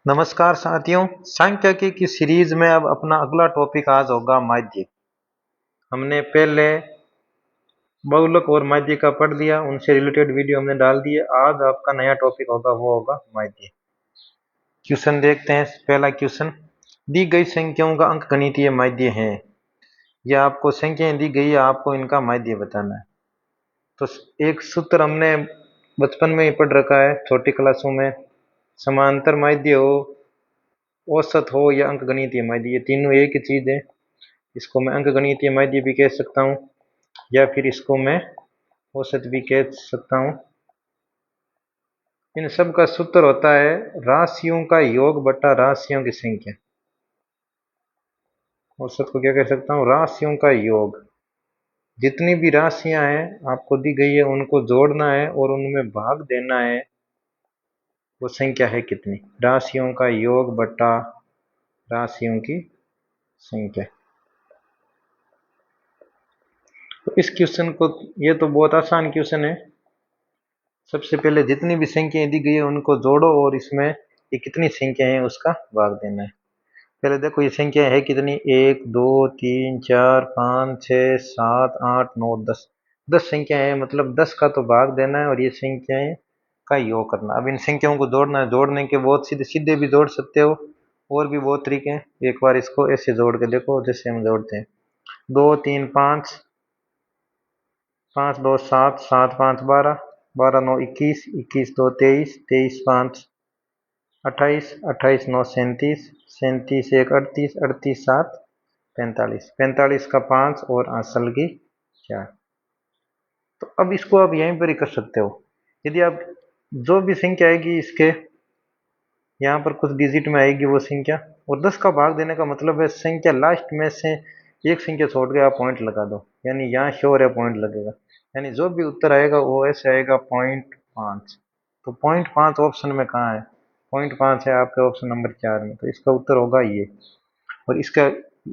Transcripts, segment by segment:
नमस्कार साथियों। सांख्यिकी की सीरीज में अब अपना अगला टॉपिक आज होगा माध्य। हमने पहले बहुलक और माध्य का पढ़ लिया, उनसे रिलेटेड वीडियो हमने डाल दिए। आज आपका नया टॉपिक होगा, वो होगा माध्य। क्वेश्चन देखते हैं। पहला क्वेश्चन, दी गई संख्याओं का अंकगणितीय माध्य है। यह आपको संख्याएं दी गई है, आपको इनका माध्य बताना है। तो एक सूत्र हमने बचपन में ही पढ़ रखा है, छोटी क्लासों में। समांतर माध्य हो, औसत हो या अंकगणितीय माध्य, ये तीनों एक ही चीज है। इसको मैं अंकगणितीय माध्य भी कह सकता हूँ या फिर इसको मैं औसत भी कह सकता हूँ। इन सब का सूत्र होता है राशियों का योग बटा राशियों की संख्या। औसत को क्या कह सकता हूँ? राशियों का योग। जितनी भी राशियां हैं आपको दी गई है, उनको जोड़ना है और उनमें भाग देना है। वो संख्या है कितनी? राशियों का योग बटा राशियों की संख्या। तो इस क्वेश्चन को, ये तो बहुत आसान क्वेश्चन है। सबसे पहले जितनी भी संख्याएं दी गई है उनको जोड़ो और इसमें ये कितनी संख्या है उसका भाग देना है। पहले देखो ये संख्या है कितनी, 1 2 3 4 5 6 7 8 9 10। 10 संख्या है, मतलब 10 का तो भाग देना है और ये संख्याएं का योग करना। अब इन संख्याओं को जोड़ना है। जोड़ने के बहुत सीधे सीधे भी जोड़ सकते हो, और भी बहुत तरीके हैं। एक बार इसको ऐसे जोड़ के देखो जैसे हम जोड़ते हैं। 2 3 5, 5 2 7, 7 5 12, 12 9 21, 21 2 23, 23 5 28, 28 9 37, 37 1 38, 38 7 45, 45 का 5 और आंसर की 4। तो अब इसको आप यहीं पर ही कर सकते हो। यदि आप जो भी संख्या आएगी इसके यहाँ पर कुछ डिजिट में आएगी वो संख्या, और 10 का भाग देने का मतलब है संख्या लास्ट में से एक संख्या छोड़ के आप पॉइंट लगा दो, यानी यहाँ श्योर है पॉइंट लगेगा। यानी जो भी उत्तर आएगा वो ऐसे आएगा 0.5। तो 0.5 ऑप्शन में कहाँ है? 0.5 है आपके ऑप्शन नंबर 4 में, तो इसका उत्तर होगा ये। और इसका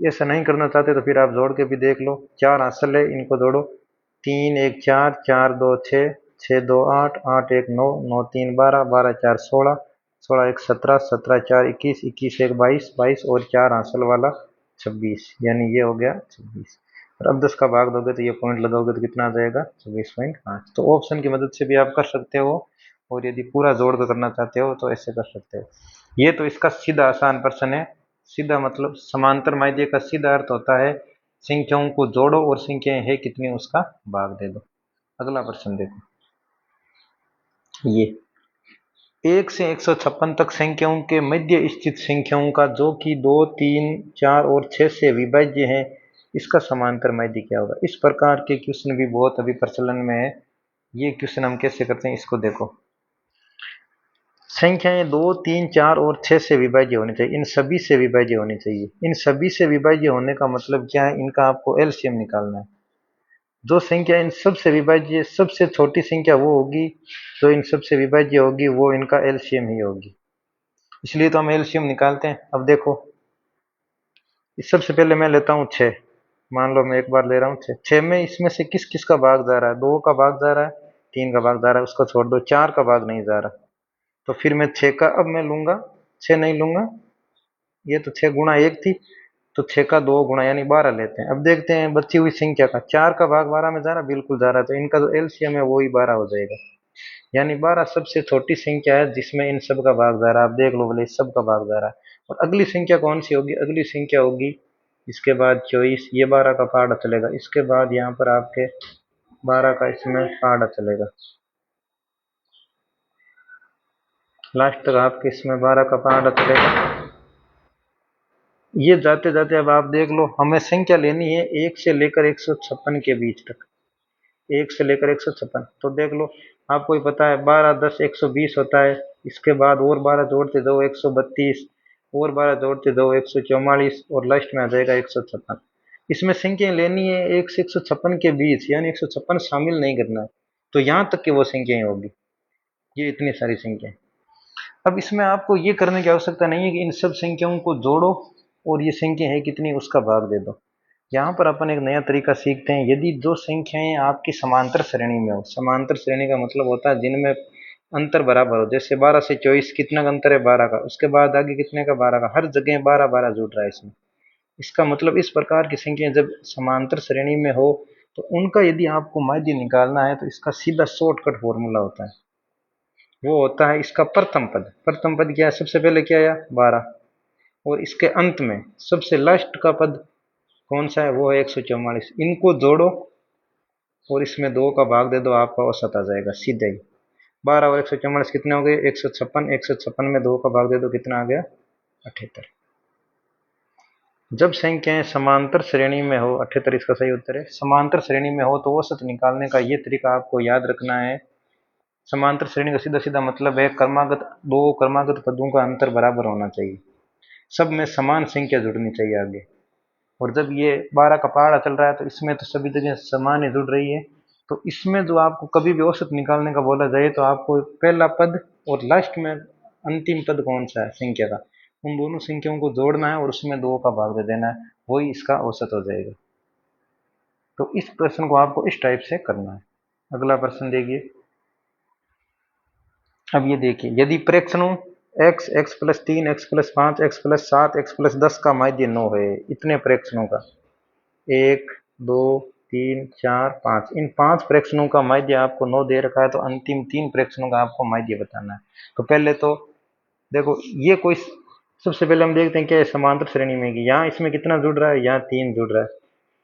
ऐसा नहीं करना चाहते तो फिर आप जोड़ के भी देख लो। 4 हासिल है, इनको जोड़ो। 3 1 4, 4 2 6, 6 2 8, 8 1 9, 9 3 12, 12 4 16, 16 1 17, 17 4 21, 21 1 22, 22 और 4 हासिल वाला 26, यानी ये हो गया 26। और अब 10 का भाग दोगे तो ये पॉइंट लगाओगे तो कितना आ जाएगा? 26.5। तो ऑप्शन की मदद से भी आप कर सकते हो, और यदि पूरा जोड़ कर करना चाहते हो तो ऐसे कर सकते हो। ये तो इसका सीधा आसान प्रश्न है। सीधा मतलब समांतर माध्य का सीधा अर्थ होता है संख्याओं को जोड़ो और संख्याएं है कितनी उसका भाग दे दो। अगला प्रश्न देखो, ये 1 से 156 तक संख्याओं के मध्य स्थित संख्याओं का जो कि 2 3 4 और 6 से विभाज्य है, इसका समांतर माध्य क्या होगा? इस प्रकार के क्वेश्चन भी बहुत अभी प्रचलन में है। ये क्वेश्चन हम कैसे करते हैं इसको देखो। संख्याएं 2 3 4 और 6 से विभाज्य होनी चाहिए। इन सभी से विभाज्य होनी चाहिए। इन सभी से विभाज्य होने का मतलब क्या है? इनका आपको एलसीएम निकालना है। जो संख्या इन सब से विभाज्य, सबसे छोटी संख्या वो होगी जो इन सब से विभाज्य होगी, वो इनका एलसीएम ही होगी। इसलिए तो हम एलसीएम निकालते हैं। अब देखो, इस सबसे पहले मैं लेता हूँ 6। मान लो मैं एक बार ले रहा हूँ 6। 6 में इसमें से किस किस का भाग जा रहा है? 2 का भाग जा रहा है, 3 का भाग जा रहा है, उसको छोड़ दो। 4 का भाग नहीं जा रहा, तो फिर मैं 6 का अब मैं लूंगा, 6 नहीं लूंगा। ये तो 6 गुणा 1 थी, तो 6 का 2 गुणा यानी 12 लेते हैं। अब देखते हैं बची हुई संख्या का। 4 का भाग 12 में जा रहा, बिल्कुल जा रहा है, तो इनका जो एलसीएम है वो ही 12 हो जाएगा। यानी 12 सबसे छोटी संख्या है जिसमें इन सब का भाग जा रहा है। आप देख लो बोले इस सब का भाग जा रहा है। और अगली संख्या कौन सी होगी? अगली संख्या होगी इसके बाद 24। ये 12 का पहाड़ा चलेगा। इसके बाद यहाँ पर आपके 12 का इसमें पहाड़ा चलेगा। लास्ट तक आपके इसमें 12 का पहाड़ा चलेगा। ये जाते जाते अब आप देख लो, हमें संख्या लेनी है 1 से लेकर 156 के बीच तक। 1 से लेकर 156, तो देख लो आपको ही पता है 12 10 120 होता है। इसके बाद और 12 जोड़ते जाओ 132, और 12 जोड़ते जाओ 144, और लास्ट में आ जाएगा 156। इसमें संख्या लेनी है 1 से 156 के बीच, यानी 156 शामिल नहीं करना है। तो यहाँ तक की वो संख्याएं होगी, ये इतनी सारी संख्याएं। अब इसमें आपको ये करने की आवश्यकता नहीं है कि इन सब संख्याओं को जोड़ो और ये संख्या है कितनी उसका भाग दे दो। यहाँ पर अपन एक नया तरीका सीखते हैं। यदि दो संख्याएं आपकी समांतर श्रेणी में हो, समांतर श्रेणी का मतलब होता है जिनमें अंतर बराबर हो। जैसे 12 से 24 कितना का अंतर है, 12 का, उसके बाद आगे कितने का, 12 का, हर जगह 12 12 जुड़ रहा है इसमें। इसका मतलब इस प्रकार की संख्या जब समांतर श्रेणी में हो तो उनका यदि आपको माध्य निकालना है तो इसका सीधा शॉर्टकट फॉर्मूला होता है, वो होता है इसका प्रथम पद। प्रथम पद क्या है, सबसे पहले क्या आया, 12, और इसके अंत में सबसे लास्ट का पद कौन सा है, वो है 144। इनको जोड़ो और इसमें 2 का भाग दे दो, आपका औसत आ जाएगा सीधे ही। 12 और 144 कितने हो गए, 156। 156 में 2 का भाग दे दो, कितना आ गया, 78। जब संख्याएं समांतर श्रेणी में हो, 78 इसका सही उत्तर है। समांतर श्रेणी में हो तो औसत निकालने का ये तरीका आपको याद रखना है। समांतर श्रेणी का सीधा सीधा मतलब है क्रमागत, दो क्रमागत पदों का अंतर बराबर होना चाहिए, सब में समान संख्या जुड़नी चाहिए आगे। और जब ये 12 का पहाड़ा चल रहा है तो इसमें तो सभी जगह समान ही जुड़ रही है। तो इसमें जो आपको कभी भी औसत निकालने का बोला जाए तो आपको पहला पद और लास्ट में अंतिम पद कौन सा है संख्या का, उन दोनों संख्याओं को जोड़ना है और उसमें 2 का भाग दे देना है, वही इसका औसत हो जाएगा। तो इस प्रश्न को आपको इस टाइप से करना है। अगला प्रश्न देखिए। अब ये देखिए, यदि प्रेक्षणों x, x+3, x+5, x+7, x+10 का माध्य 9 है, इतने प्रेक्षणों का, 1 2 3 4 5, इन 5 प्रेक्षणों का माध्य आपको 9 दे रखा है, तो अंतिम 3 प्रेक्षणों का आपको माध्य बताना है। तो पहले तो देखो ये कोई, सबसे पहले हम देखते हैं क्या है, समांतर श्रेणी में कि यहाँ इसमें कितना जुड़ रहा है, यहाँ 3 जुड़ रहा है,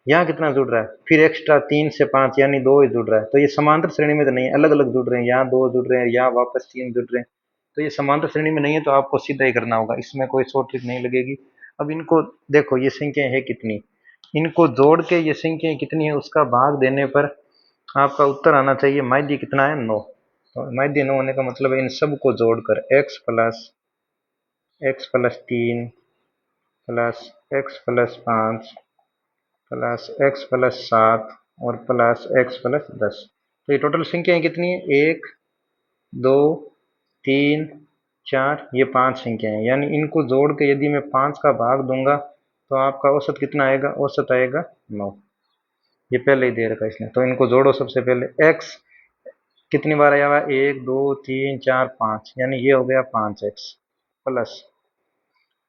यहाँ कितना जुड़ रहा है, फिर एक्स्ट्रा 3 से 5 यानी 2 ही जुड़ रहा है। तो ये समांतर श्रेणी में तो नहीं है, अलग अलग जुड़ रहे हैं, यहाँ 2 जुड़ रहे हैं, यहाँ वापस 3 जुड़ रहे हैं, तो ये समांतर श्रेणी में नहीं है, तो आपको सीधा ही करना होगा, इसमें कोई शॉर्ट ट्रिक नहीं लगेगी। अब इनको देखो, ये संख्या है कितनी, इनको जोड़ के ये संख्या कितनी है उसका भाग देने पर आपका उत्तर आना चाहिए माध्य कितना है, 9। तो माध्य 9 होने का मतलब है इन सब को जोड़कर x+3 plus x+5 plus x+7 और प्लस x+10, तो ये टोटल संख्याएं कितनी है, 1 2 3 4, ये 5 संख्याएं हैं, यानी इनको जोड़ के यदि मैं 5 का भाग दूंगा तो आपका औसत कितना आएगा, औसत आएगा 9। ये पहले ही दे रखा है इसने, तो इनको जोड़ो। सबसे पहले x कितनी बार आया हुआ, 1 2 3 4 5, यानी ये हो गया 5x, प्लस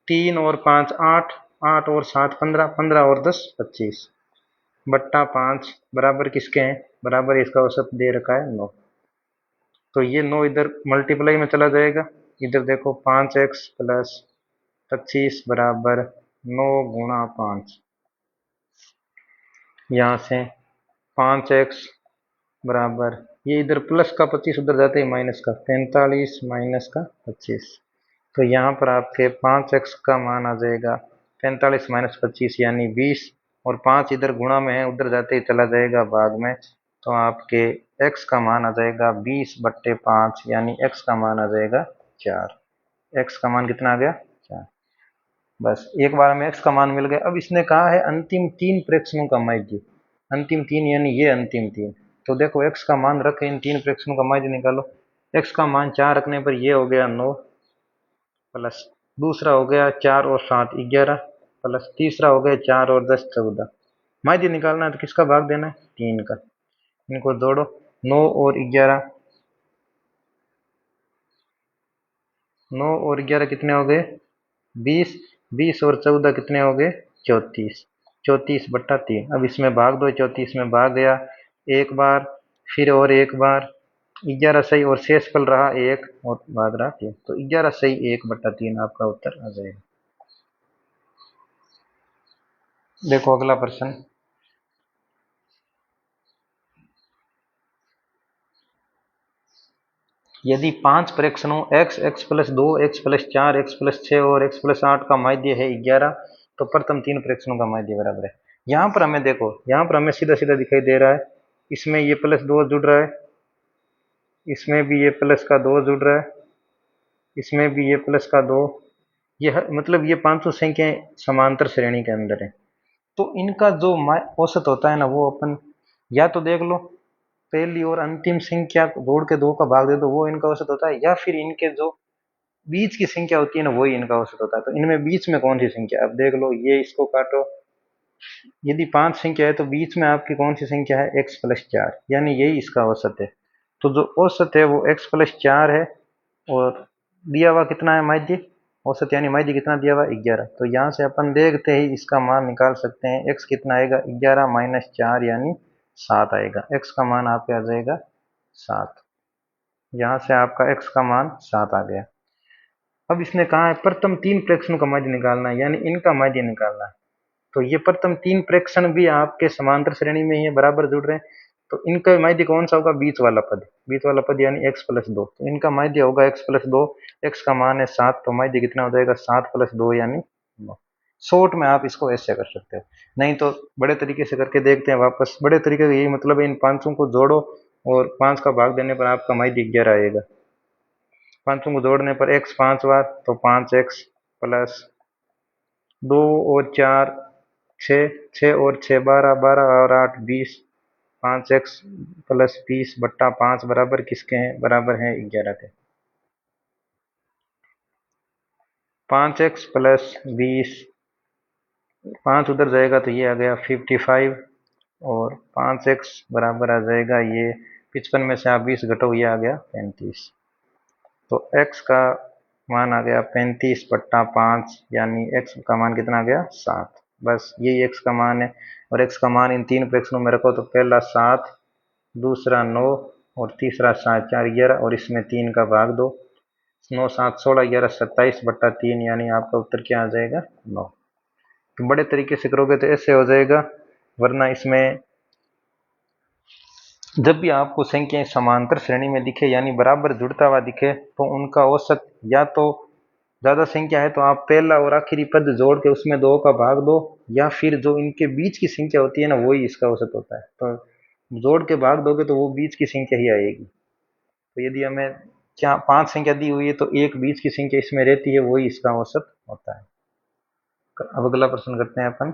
3 और 5 8, 8 और 7 15, 15 और 10 25, बट्टा 5 बराबर किसके हैं, बराबर इसका औसत दे रखा है 9। तो ये 9 इधर मल्टीप्लाई में चला जाएगा, इधर देखो 5x प्लस 25 बराबर 9 गुणा 5, यहाँ से 5x बराबर, ये इधर प्लस का 25 उधर जाते ही माइनस का 45 माइनस का 25, तो यहाँ पर आपके 5x का मान आ जाएगा 45 माइनस 25 यानी 20, और 5 इधर गुणा में है, उधर जाते ही चला जाएगा भाग में, तो आपके x का मान आ जाएगा 20/5, यानी x का मान आ जाएगा 4। x का मान कितना आ गया, 4। बस एक बार में x का मान मिल गया। अब इसने कहा है अंतिम 3 प्रेक्षणों का माध्य, अंतिम 3 यानी ये अंतिम 3। तो देखो x का मान रखे, इन 3 प्रेक्षणों का माध्य निकालो। x का मान 4 रखने पर ये हो गया 9, प्लस दूसरा हो गया 4 और 7 11, प्लस तीसरा हो गया 4 और 10 14। माध्य निकालना है तो किसका भाग देना है, 3 का। इनको जोड़ो, 9 और 11, 9 और 11 कितने हो गए, 20, 20 और 14 कितने हो गए, 34, 34/3। अब इसमें भाग दो, 34 में भाग गया एक बार, फिर और एक बार, 11 सही और शेषफल रहा 1 और भाग रहा 3, तो 11 सही 1/3 आपका उत्तर आ जाएगा। देखो अगला प्रश्न, यदि 5 प्रेक्षणों x, x+2, x+4, x+6 और x+8 का माध्य है 11, तो प्रथम 3 प्रेक्षणों का माध्य बराबर है। यहाँ पर हमें देखो, यहाँ पर हमें सीधा सीधा दिखाई दे रहा है, इसमें ये +2 जुड़ रहा है, इसमें भी ये प्लस का 2 जुड़ रहा है, इसमें भी ये प्लस का 2, ये मतलब ये 500 संख्याएं समांतर श्रेणी के अंदर है। तो इनका जो औसत होता है ना, वो अपन या तो देख लो पहली और अंतिम संख्या जोड़ के 2 का भाग दे दो, वो इनका औसत होता है, या फिर इनके जो बीच की संख्या होती है ना, वही इनका औसत होता है। तो इनमें बीच में कौन सी संख्या, अब देख लो, ये इसको काटो, यदि 5 संख्या है तो बीच में आपकी कौन सी संख्या है, x+4, यानी यही इसका औसत है। तो जो औसत है वो x+4 है, और दिया हुआ कितना है माध्य, औसत यानी माध्य कितना दिया हुआ 11। तो यहाँ से अपन देखते ही इसका मान निकाल सकते हैं। x कितना आएगा 11 - 4 यानी 7 आएगा। x का मान आपके आ जाएगा 7। यहाँ से आपका x का मान 7 आ गया। अब इसने कहा है प्रथम 3 प्रेक्षणों का माध्य निकालना है, यानी इनका माध्य निकालना है। तो ये प्रथम 3 प्रेक्षण भी आपके समांतर श्रेणी में ही है, बराबर जुड़ रहे हैं। तो इनका माध्य कौन सा होगा, बीच वाला पद, बीच वाला पद यानी x+2। तो इनका माध्य होगा x+2। x का मान है 7, तो माध्य कितना हो जाएगा 7+2 यानी 9। शॉर्ट में आप इसको ऐसे कर सकते हो, नहीं तो बड़े तरीके से करके देखते हैं वापस। बड़े तरीके का यही मतलब है, इन पांचों को जोड़ो और 5 का भाग देने पर आपका माध्य 11 आएगा। पांचों को जोड़ने पर x 5 बार, तो 5x प्लस 2 और 4 6, 6 और 6 12, 12 और 8 20, 5x प्लस 20 बट्टा 5 बराबर किसके हैं, बराबर है 11 के। 5x प्लस 20, 5 उधर जाएगा तो ये आ गया 55, और 5x बराबर आ जाएगा ये 55 में से आप 20 घटाओ, ये आ गया 35। तो x का मान आ गया 35 बट्टा 5, यानी x का मान कितना आ गया 7। बस यही x का मान है। और x का मान इन 3 फ्रैक्शनों में रखो तो पहला 7, दूसरा 9 और तीसरा 7, 4 11, और इसमें 3 का भाग दो। 9 7 16 11 27 बट्टा 3, यानी आपका उत्तर क्या आ जाएगा 9। तो बड़े तरीके से करोगे तो ऐसे हो जाएगा, वरना इसमें जब भी आपको संख्याएं समांतर श्रेणी में दिखे यानी बराबर जुड़ता हुआ दिखे, तो उनका औसत, या तो ज्यादा संख्या है तो आप पहला और आखिरी पद जोड़ के उसमें 2 का भाग दो, या फिर जो इनके बीच की संख्या होती है ना, वही इसका औसत होता है। तो जोड़ के भाग दोगे तो वो बीच की संख्या ही आएगी। तो यदि हमें क्या 5 संख्या दी हुई है तो एक बीच की संख्या इसमें रहती है, वही इसका औसत होता है। अब अगला प्रश्न करते हैं अपन।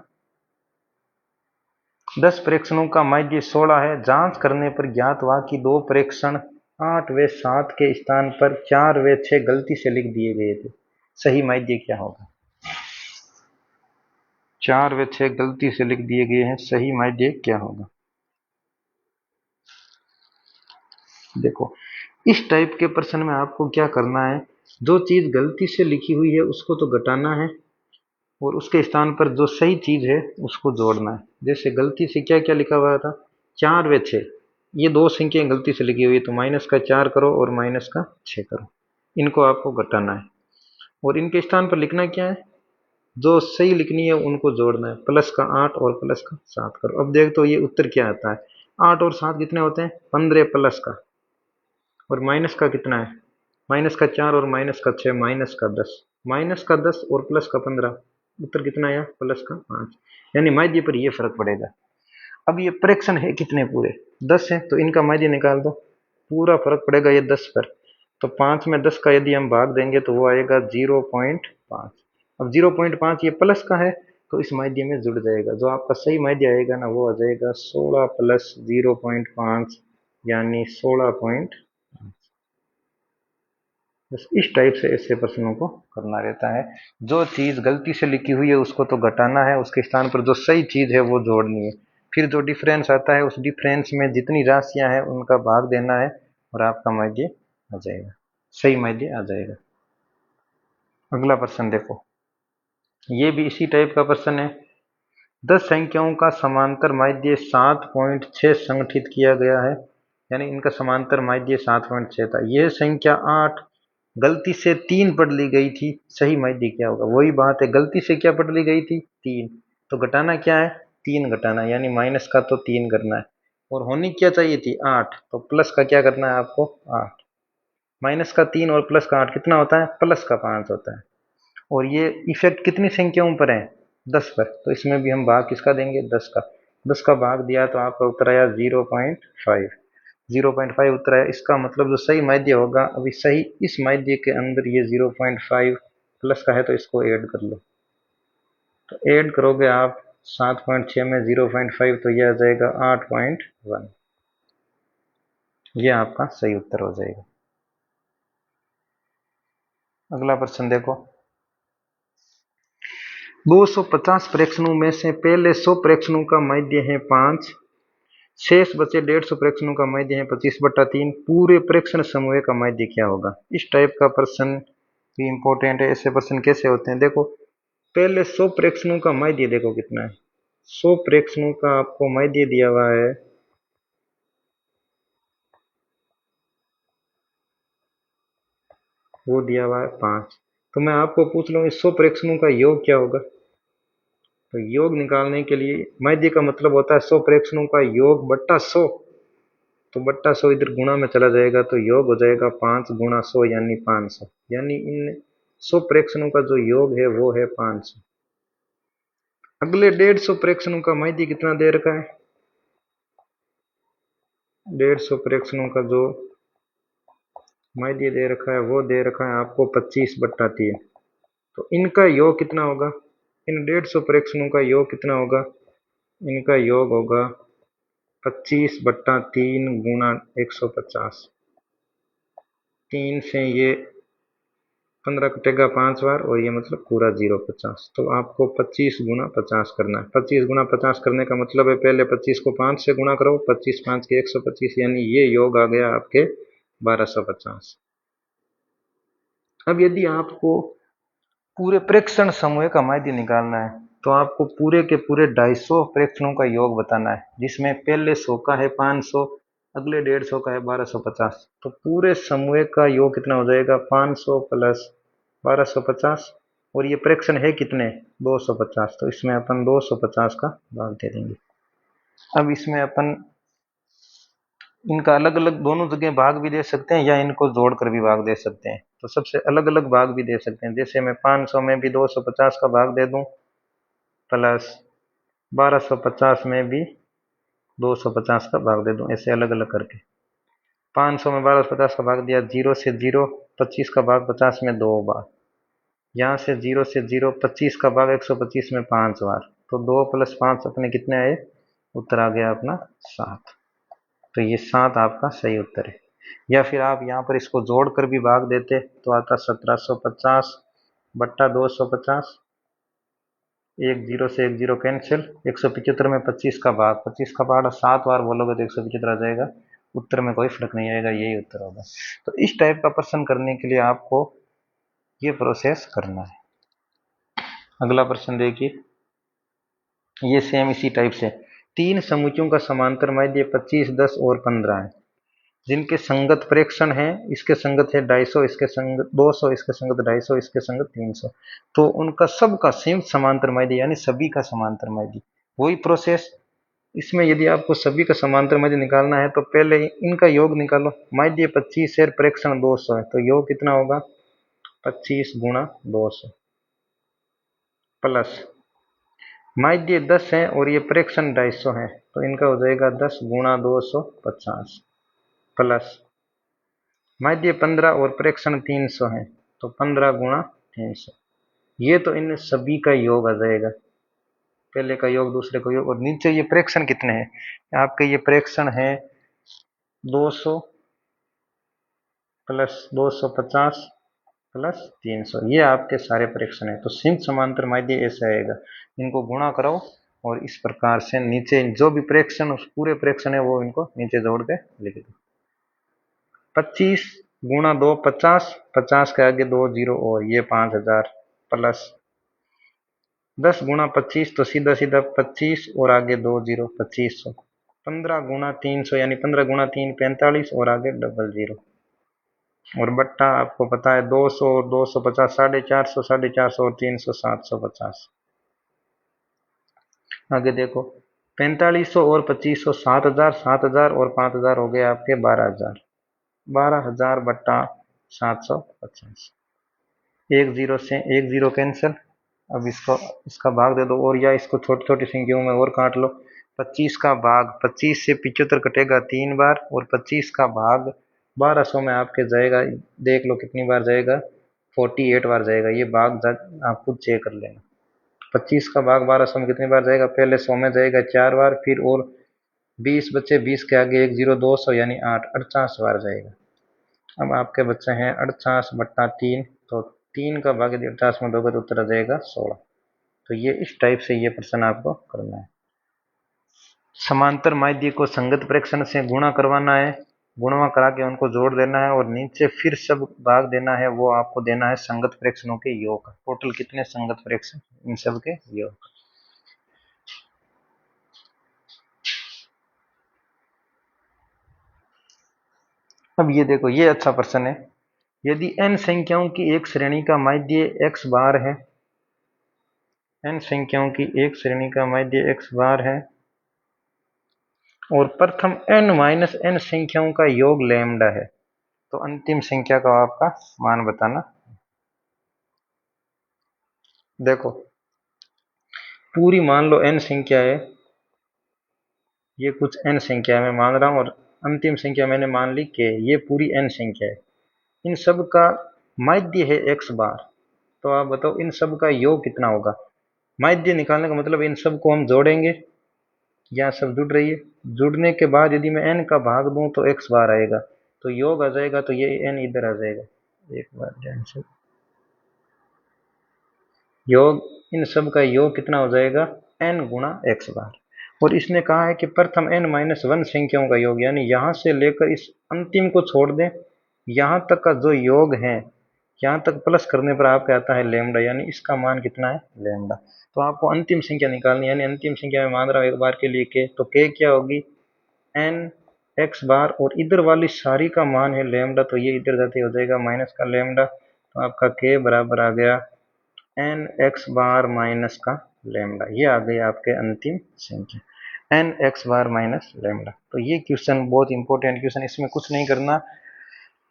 10 प्रेक्षणों का माध्य 16 है। जांच करने पर ज्ञात हुआ कि 2 प्रेक्षण 8 व 7 के स्थान पर 4 व 6 गलती से लिख दिए गए थे। सही माध्य क्या होगा। 4 व 6 गलती से लिख दिए गए हैं, सही माध्य क्या होगा। देखो, इस टाइप के प्रश्न में आपको क्या करना है, जो चीज गलती से लिखी हुई है उसको तो घटाना है, और उसके स्थान पर जो सही चीज है उसको जोड़ना है। जैसे गलती से क्या क्या लिखा हुआ था, 4 व 6, ये दो संख्याएं गलती से लिखी हुई है, तो माइनस का 4 करो और माइनस का 6 करो, इनको आपको घटाना है। और इनके स्थान पर लिखना क्या है, जो सही लिखनी है उनको जोड़ना है। प्लस का 8 और प्लस का 7 करो। अब देख तो ये उत्तर क्या आता है, 8 और 7 कितने होते हैं 15, प्लस का, और माइनस का कितना है, माइनस का 4 और माइनस का 6, माइनस का 10, माइनस का 10 और प्लस का 15, उत्तर कितना आया प्लस का 5। यानी माध्य पर ये फर्क पड़ेगा। अब ये प्रेक्षण है कितने पूरे 10 है, तो इनका माध्य निकाल दो, पूरा फर्क पड़ेगा ये 10 पर। तो 5 में 10 का यदि हम भाग देंगे तो वो आएगा 0.5। अब 0.5 ये प्लस का है, तो इस माध्य में जुड़ जाएगा। जो आपका सही माध्य आएगा ना, वो आ जाएगा 16 प्लस 0.5 यानी 16. बस इस टाइप से ऐसे प्रश्नों को करना रहता है। जो चीज गलती से लिखी हुई है उसको तो घटाना है, उसके स्थान पर जो सही चीज है वो जोड़नी है। फिर जो डिफरेंस आता है उस डिफरेंस में जितनी राशियां हैं उनका भाग देना है, और आपका माध्य आ जाएगा, सही माध्य आ जाएगा। अगला प्रश्न देखो, ये भी इसी टाइप का प्रश्न है। 10 संख्याओं का समांतर माध्य 7.6 संगठित किया गया है, यानी इनका समांतर माध्य 7.6 था। यह संख्या 8 गलती से 3 पढ़ ली गई थी, सही माध्य क्या होगा। वही बात है, गलती से क्या पढ़ ली गई थी 3, तो घटाना क्या है 3 घटाना, यानी माइनस का तो 3 करना है, और होनी क्या चाहिए थी 8, तो प्लस का क्या करना है आपको 8। माइनस का 3 और प्लस का 8 कितना होता है, प्लस का 5 होता है। और ये इफेक्ट कितनी संख्याओं पर है 10 पर, तो इसमें भी हम भाग किसका देंगे 10 का। 10 का भाग दिया तो आपका उत्तर आया 0.5। 0.5 उत्तर आया। इसका मतलब जो सही माध्य होगा, अभी सही इस माध्य के अंदर ये 0.5 प्लस का है, तो इसको ऐड कर लो। तो ऐड करोगे आप 7.6 में 0.5, तो ये आ जाएगा 8.1। ये आपका सही उत्तर हो जाएगा। अगला प्रश्न देखो, 250 प्रेक्षणों में से पहले 100 प्रेक्षणों का माध्य है 5, शेष बचे 150 प्रेक्षणों का माध्य है 25/3। पूरे प्रेक्षण समूह का माध्य क्या होगा? इस टाइप का प्रश्न भी इंपॉर्टेंट है। ऐसे प्रश्न कैसे होते हैं? देखो, पहले 100 प्रेक्षणों का माध्य देखो कितना है। 100 प्रेक्षणों का आपको माध्य दिया हुआ है, वो दिया हुआ है 5। तो मैं आपको पूछ लूँ इस 100 प्रेक्षणों का योग क्या होगा? तो योग निकालने के लिए माध्य का मतलब होता है 100 प्रेक्षणों का योग बट्टा 100। तो बट्टा 100 इधर गुणा में चला जाएगा तो योग हो जाएगा 5 गुणा 100 यानी 500। यानी इन 100 प्रेक्षणों का जो योग है वो है 500। अगले 150 प्रेक्षणों का माध्य कितना दे रखा है? 150 प्रेक्षणों का जो माध्य दे रखा है वो दे रखा है आपको 25/3। तो इनका योग कितना होगा? इन 150 प्रेक्षणों का योग कितना होगा? इनका योग होगा 25/3 गुणा 150। 3 से ये 15 कटेगा 5 बार और ये मतलब पूरा 0 50। तो आपको 25 गुणा 50 करना है। 25 गुणा 50 करने का मतलब है पहले 25 को 5 से गुणा करो, 25 5 के 125, यानी ये योग आ गया आपके 1250। अब यदि आपको पूरे प्रेक्षण समूह का माध्य निकालना है तो आपको पूरे के पूरे 250 प्रेक्षणों का योग बताना है, जिसमें पहले 100 का है 500, अगले 150 का है 1250। तो पूरे समूह का योग कितना हो जाएगा? 500 प्लस 1250। और ये प्रेक्षण है कितने? 250। तो इसमें अपन 250 का भाग दे देंगे। अब इसमें अपन इनका अलग अलग दोनों जगह भाग भी दे सकते हैं या इनको जोड़कर भी भाग दे सकते हैं। तो सबसे अलग अलग भाग भी दे सकते हैं। जैसे मैं 500 में भी 250 का भाग दे दूं, प्लस 1250 में भी 250 का भाग दे दूं, ऐसे अलग अलग करके। 500 में 1250 का भाग दिया, 0 से 0 25 का भाग 50 में 2 बार, यहाँ से 0 से 0 25 का भाग 125 में 5 बार। तो 2 + 5 अपने कितने आए? उत्तर आ गया अपना 7। तो ये 7 आपका सही उत्तर है। या फिर आप यहाँ पर इसको जोड़कर भी भाग देते तो आता 1750 बट्टा 250। एक जीरो से एक जीरो कैंसिल, 175 में 25 का भाग, 25 का भाग 7 बार बोलोगे तो 175 आ जाएगा। उत्तर में कोई फर्क नहीं आएगा, यही उत्तर होगा। तो इस टाइप का प्रश्न करने के लिए आपको ये प्रोसेस करना है। अगला प्रश्न देखिए, ये सेम इसी टाइप से। 3 समुच्चों का समांतर माध्य 25, 10 और 15 है, जिनके संगत प्रेक्षण है। इसके संगत है 250, इसके संगत 200, इसके संगत 250, इसके संगत 300। तो उनका सबका सीमित समांतर माध्य यानी सभी का समांतर माध्य। वही प्रोसेस इसमें, यदि आपको सभी का समांतर माध्य निकालना है तो पहले इनका योग निकालो। माध्य 25 है, प्रेक्षण 200 है, तो योग कितना होगा? 25 गुणा 200 प्लस माध्य 10 है और ये प्रेक्षण 250 है, तो इनका हो जाएगा 10 गुणा 250 प्लस माध्य 15 और प्रेक्षण 300 है, तो 15 गुणा 300। ये तो इन सभी का योग आ जाएगा, पहले का योग दूसरे का योग। और नीचे ये प्रेक्षण कितने हैं आपके? ये प्रेक्षण है 200 प्लस 250 प्लस 300, ये आपके सारे प्रेक्षण है। तो सीमित समांतर माध्य ऐसे आएगा, इनको गुणा करो और इस प्रकार से नीचे जो भी प्रेक्षण उस पूरे प्रेक्षण है वो इनको नीचे जोड़ के लिख दो। 25 गुणा 2 50, 50 के आगे 2 जीरो और ये 5000 प्लस 10 गुणा 25, तो सीधा सीधा 25 और आगे 2 जीरो 2500। 15 गुणा 300 यानी 15 गुणा 3 45 और आगे डबल जीरो। और बट्टा आपको पता है 200 और 250 450, 450 और 300 750। आगे देखो 4500 और 2500 7000, 7000 और 5000 हो गए आपके 12000। 12000 बट्टा 750। एक जीरो से एक जीरो कैंसिल। अब इसको इसका भाग दे दो, और या इसको छोटी छोटी संख्याओं में और काट लो। 25 का भाग 25 से 75 कटेगा 3 बार, और 25 का भाग 1200 में आपके जाएगा, देख लो कितनी बार जाएगा, 48 बार जाएगा। ये भाग आप खुद चेक कर लेना। 25 का भाग 1200 में कितनी बार जाएगा? पहले 100 में जाएगा 4 बार, फिर और 20 बचे, 20 के आगे एक जीरो 200 यानी 8 48 बार जाएगा। अब आपके बच्चे हैं 48 बट्टा 3, तो 3 का भाग यदि 48 में दोगे तो उत्तर आ जाएगा 16। तो ये इस टाइप से ये प्रश्न आपको करना है। समांतर माध्य को संगत प्रेक्षण से गुणा करवाना है, गुणा करा के उनको जोड़ देना है और नीचे फिर सब भाग देना है, वो आपको देना है संगत प्रेक्षणों के योग। टोटल कितने संगत प्रेक्षण, इन सब के योग। अब ये देखो, ये अच्छा प्रश्न है। यदि n संख्याओं की एक श्रेणी का माध्य x बार है, n संख्याओं की एक श्रेणी का माध्य x बार है और प्रथम n माइनस n संख्याओं का योग लैम्डा है, तो अंतिम संख्या का आपका मान बताना। देखो पूरी मान लो n संख्या है, ये कुछ n संख्या मैं मान रहा हूं और अंतिम संख्या मैंने मान ली कि ये पूरी n संख्या है। इन सब का माध्य है x बार, तो आप बताओ इन सब का योग कितना होगा। माध्य निकालने का मतलब इन सब को हम जोड़ेंगे, यहाँ सब जुड़ रही है, जुड़ने के बाद यदि मैं n का भाग दूं तो x बार आएगा, तो योग आ जाएगा, तो ये n इधर आ जाएगा। एक बार ध्यान से, योग इन सब का योग कितना हो जाएगा, n गुणा x बार। और इसने कहा है कि प्रथम n माइनस वन संख्याओं का योग, यानी यहां से लेकर इस अंतिम को छोड़ दें, यहां तक का जो योग है, यहां तक प्लस करने पर आपका आता है लैम्डा, यानी इसका मान कितना है, लैम्डा। तो आपको अंतिम संख्या निकालनी, यानी अंतिम संख्या में मान रहा हूं एक बार के लिए के, तो k क्या होगी, n x बार, और इधर वाली सारी का मान है लैम्डा, तो ये इधर जाते हो जाएगा माइनस का लैम्डा, तो आपका k बराबर आ गया एन एक्स बार माइनस का लैम्डा। ये आ गई आपके अंतिम संख्या एन एक्स बार माइनस लैम्डा। तो ये क्वेश्चन बहुत इंपॉर्टेंट क्वेश्चन, इसमें कुछ नहीं करना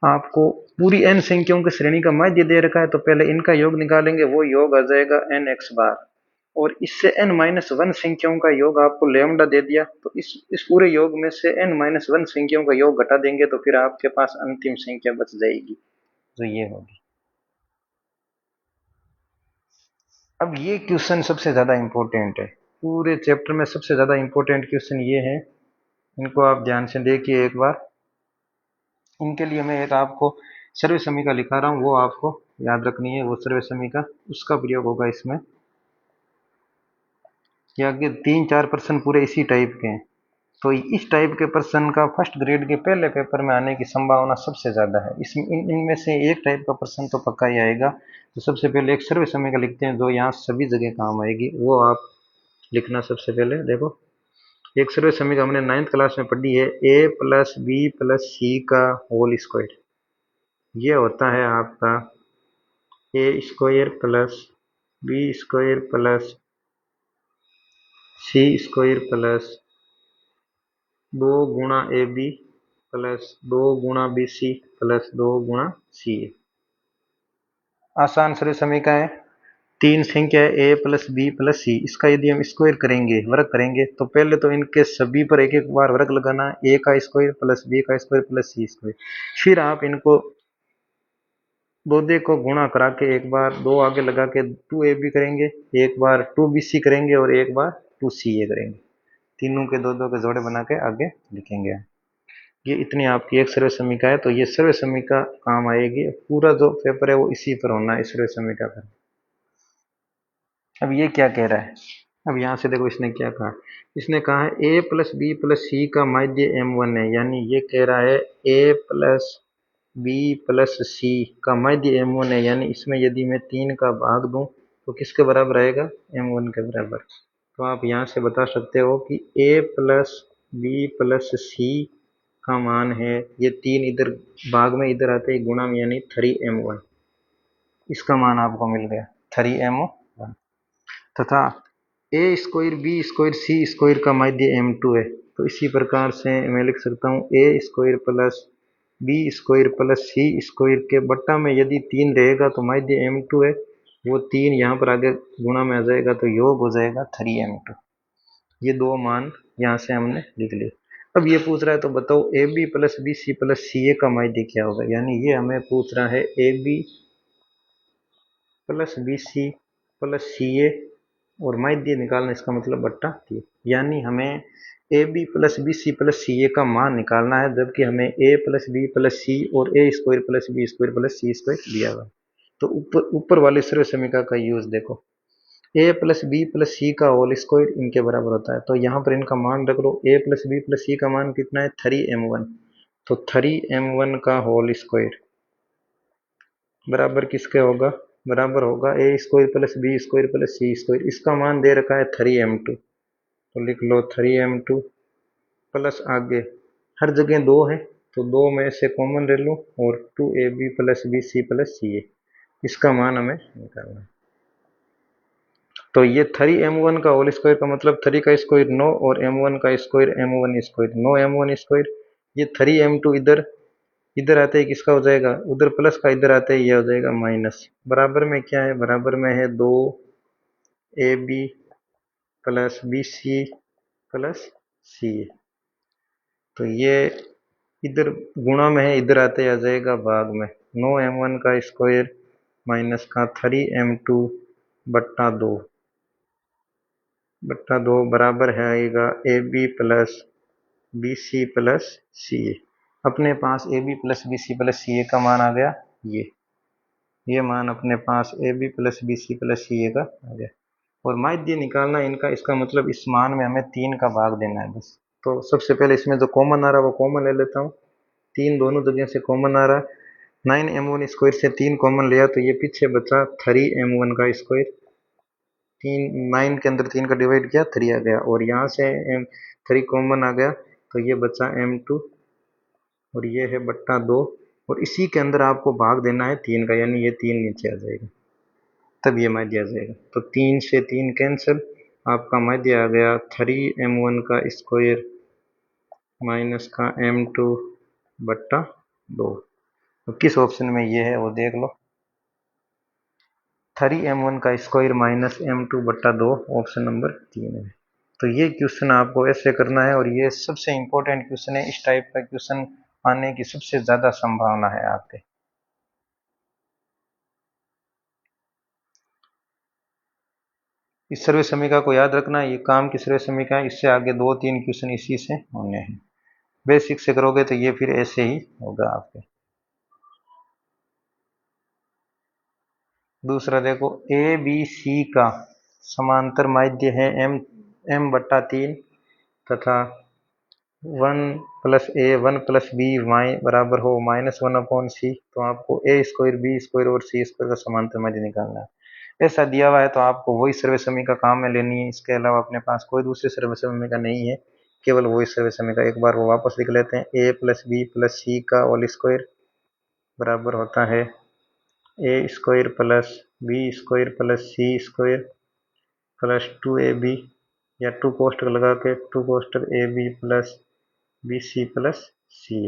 आपको, पूरी एन संख्याओं की श्रेणी का माध्य दे रखा है, तो पहले इनका योग निकालेंगे, वो योग आ जाएगा एन एक्स बार, और इससे n माइनस वन संख्याओं का योग आपको लैम्डा दे दिया, तो इस पूरे योग में से n माइनस वन संख्याओं का योग घटा देंगे, तो फिर आपके पास अंतिम संख्या बच जाएगी, तो ये होगी। अब ये क्वेश्चन सबसे ज्यादा इंपॉर्टेंट है, पूरे चैप्टर में सबसे ज्यादा इंपॉर्टेंट क्वेश्चन ये है, इनको आप ध्यान से देखिए एक बार। इनके लिए मैं एक आपको सर्वे समीकरण लिखा रहा हूँ, वो आपको याद रखनी है, वो सर्वे समीकरण उसका प्रयोग होगा इसमें। क्या कि 3-4 प्रश्न पूरे इसी टाइप के हैं, तो इस टाइप के प्रश्न का फर्स्ट ग्रेड के पहले पेपर में आने की संभावना सबसे ज्यादा है। इसमें इनमें से एक टाइप का प्रश्न तो पक्का ही आएगा। तो सबसे पहले एक सर्वे समीकरण लिखते हैं जो यहाँ सभी जगह काम आएगी, वो आप लिखना। सबसे पहले देखो, एक सर्वे समीकरण हमने 9th क्लास में पढ़ी है, a plus B plus C का होल स्क्वायर, ये होता है आपका a square plus B square plus C square plus 2 गुणा ए बी प्लस 2 गुणा बी सी प्लस 2 गुणा सी ए। आसान सर्वे समीकरण है, तीन संख्या है a प्लस बी प्लस सी, इसका यदि हम स्क्वायर करेंगे, वर्ग करेंगे, तो पहले तो इनके सभी पर एक एक बार वर्ग लगाना, a का स्क्वायर प्लस बी का स्क्वायर प्लस सी स्क्वायर, फिर आप इनको दो दे को गुणा करा के एक बार दो आगे लगा के 2ab करेंगे, एक बार 2bc करेंगे और एक बार 2ca करेंगे, तीनों के दो दो के जोड़े बना के आगे लिखेंगे। ये इतनी आपकी एक सर्वे समीकरण है, तो ये सर्वे समीकरण काम आएगी, पूरा जो पेपर है वो इसी पर होना है, इस सर्वे समीकरण पर। अब ये क्या कह रहा है, अब यहां से देखो इसने क्या कहा, इसने कहा है a plus B plus C का माध्य m1 है, यानी ये कह रहा है a plus B plus C का माध्य m1 है, यानी इसमें यदि मैं 3 का भाग दूं तो किसके बराबर आएगा, m1 के बराबर। तो आप यहां से बता सकते हो कि a plus B plus C का मान है, ये 3 इधर भाग में इधर आते हैं गुणा में, यानी 3m1, इसका मान आपको मिल गया 3m1, तथा ए square B square C square का माध्य m2 है, तो इसी प्रकार से मैं लिख सकता हूँ A square plus B square plus C square के बट्टा में यदि 3 रहेगा तो माध्य m2 है, वो 3 यहाँ पर आगे गुणा में आ जाएगा, तो योग हो जाएगा 3m2। ये दो मान यहाँ से हमने लिख लिए। अब ये पूछ रहा है, तो बताओ A B plus B C plus C A का माध्य क्या होगा, यानी ये हमें पूछ रहा है A B plus B C plus C A, और माध्य निकालना, इसका मतलब बट्टा 3, यानी हमें A B plus B C plus C A का मान निकालना है, जबकि हमें A plus B plus C और A square plus B square plus C square दिया हुआ है। तो ऊपर ऊपर वाले सर्व समीकरण का यूज देखो, ए प्लस बी प्लस सी का होल स्क्वायर इनके बराबर होता है। तो यहाँ पर इनका मान रख लो, ए प्लस बी प्लस सी का मान कितना है 3m1। तो 3m1 का होल स्क्वायर बराबर किसके होगा, बराबर होगा A square plus B square plus C square. इसका मान दे रखा है 3m2, तो लिख लो 3m2 प्लस आगे हर जगह 2 है तो 2 में से कॉमन ले लो और 2ab plus B C plus C A, इसका मान हमें निकालना है। तो ये 3m1 का होल स्क्वायर का मतलब 3 का स्क्वायर 9 और m1 का square m1 square 9 m1 square. ये 3m2 इधर इधर आते ही किसका हो जाएगा, उधर प्लस का, इधर आते ही ये हो जाएगा माइनस। बराबर में क्या है, बराबर में है 2ab plus B C plus C. तो ये इधर गुणा में है, इधर आते ही आ जाएगा भाग में। 9m1 का स्क्वायर माइनस का 3m2 बट्टा दो बराबर है आएगा A B plus B C plus C A. अपने पास A B plus B C plus C A का मान आ गया, ये मान अपने पास A B plus B C plus C A का आ गया। और माध्य निकालना इनका, इसका मतलब इस मान में हमें 3 का भाग देना है बस। तो सबसे पहले इसमें जो कॉमन आ रहा है वो कॉमन ले लेता हूँ। 3 दोनों जगह से कॉमन आ रहा है। 9m1 स्क्वायर से 3 कॉमन लिया तो ये पीछे बचा 3m1 का स्क्वायर। 9 के अंदर 3 का डिवाइड किया 3 आ गया, और यहाँ से 3 कॉमन आ गया तो ये बचा m2 और ये है बट्टा 2, और इसी के अंदर आपको भाग देना है 3 का, यानी ये 3 नीचे आ जाएगा तब ये माध्य आ जाएगा। तो 3 से 3 कैंसिल, आपका माध्य आ गया 3m1 का स्क्वायर माइनस का m2 बट्टा 2। तो किस ऑप्शन में ये है वो देख लो, 3m1 का स्क्वायर माइनस m2 बट्टा 2 ऑप्शन नंबर 3 है। तो ये क्वेश्चन आपको ऐसे करना है, और ये सबसे इंपॉर्टेंट क्वेश्चन है। इस टाइप का क्वेश्चन आने की सबसे ज्यादा संभावना है आपके। इस सर्वे समीकरण को याद रखना, ये काम की सर्वे समीकरण है। इससे आगे 2-3 क्वेश्चन इसी से होने हैं। बेसिक से करोगे तो ये फिर ऐसे ही होगा आपके। दूसरा देखो, ए बी सी का समांतर माध्य है m बट्टा 3 तथा 1 प्लस ए 1 प्लस बी वाई बराबर हो -1/c। तो आपको ए स्क्वायर बी स्क्वायर और सी स्क्वायर का समांतर माध्य निकालना है। ऐसा दिया हुआ है तो आपको वही सर्वे समीकरण काम में लेनी है। इसके अलावा अपने पास कोई दूसरी सर्वे समीकरण नहीं है, केवल वही सर्वे समीकरण। एक बार वो वापस लिख लेते हैं। A plus B plus C का होल स्क्वायर बराबर होता है A square plus B square plus C square plus 2ab, या 2 कोष्टक लगा के 2 कोष्टक A B plus B C plus C.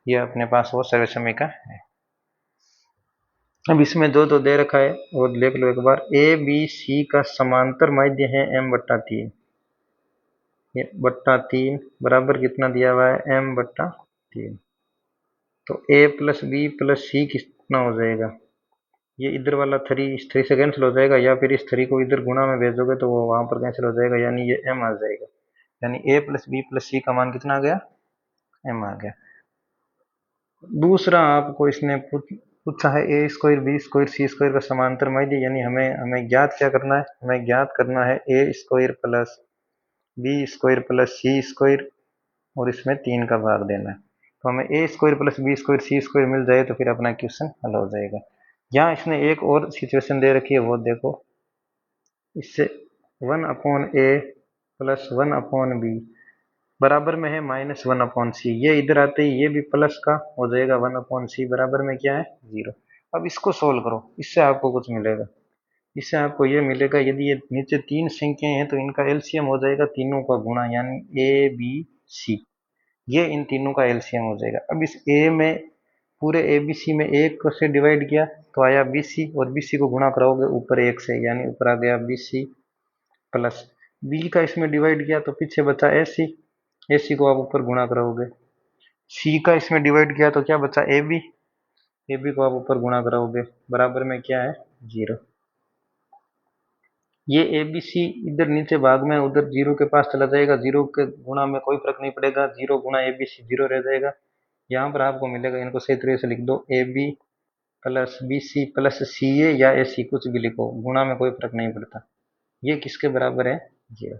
ये अपने पास वो सर्वे समीकरण है। अब इसमें जो दे रखा है वो देख लो एक बार। ए बी सी का समांतर माध्य है m बट्टा 3, ये बट्टा 3 बराबर कितना दिया हुआ है m बट्टा 3। तो a plus B plus C कितना हो जाएगा, ये इधर वाला 3 इस 3 से कैंसिल हो जाएगा, या फिर इस 3 को इधर गुणा में भेजोगे तो वो वहां पर कैंसिल हो जाएगा, यानी ये m आ जाएगा। यानी a plus B plus C का मान कितना आ गया, m आ गया। दूसरा आपको इसने पूछा है A square B square C square का समांतर माध्य, यानी हमें ज्ञात क्या करना है, हमें ज्ञात करना है A square plus B square plus C square, और इसमें 3 का भाग देना है। तो हमें A square plus B square C square मिल जाए तो फिर अपना क्वेश्चन हल हो जाएगा। यहाँ इसने एक और सिचुएशन दे रखी है, वो देखो। इससे 1/a प्लस 1/b बराबर में है -1/c। ये इधर आते ही ये भी प्लस का हो जाएगा 1/c, बराबर में क्या है 0। अब इसको सोल्व करो, इससे आपको कुछ मिलेगा। इससे आपको ये मिलेगा, यदि ये नीचे 3 संख्याएं हैं तो इनका एलसीएम हो जाएगा तीनों का गुणा, यानी ए बी सी। ये इन तीनों का एलसीएम हो जाएगा। अब इस ए में पूरे ए बी सी में 1 से डिवाइड किया तो आया बी सी, और बी सी को गुणा कराओगे ऊपर 1 से, यानी ऊपर आ गया बी सी प्लस बी का इसमें डिवाइड किया तो पीछे बचा ए सी, ए सी को आप ऊपर गुणा कराओगे। सी का इसमें डिवाइड किया तो क्या बचा ए बी, ए बी को आप ऊपर गुणा कराओगे, बराबर में क्या है 0। ये ए बी सी इधर नीचे भाग में उधर 0 के पास चला जाएगा, 0 के गुणा में कोई फर्क नहीं पड़ेगा, 0 गुणा ए बी सी 0 रह जाएगा। यहाँ पर आपको मिलेगा, इनको सही तरीके से लिख दो, A B plus B C plus C A या ए सी, कुछ भी लिखो, गुणा में कोई फर्क नहीं पड़ता। ये किसके बराबर है? 0।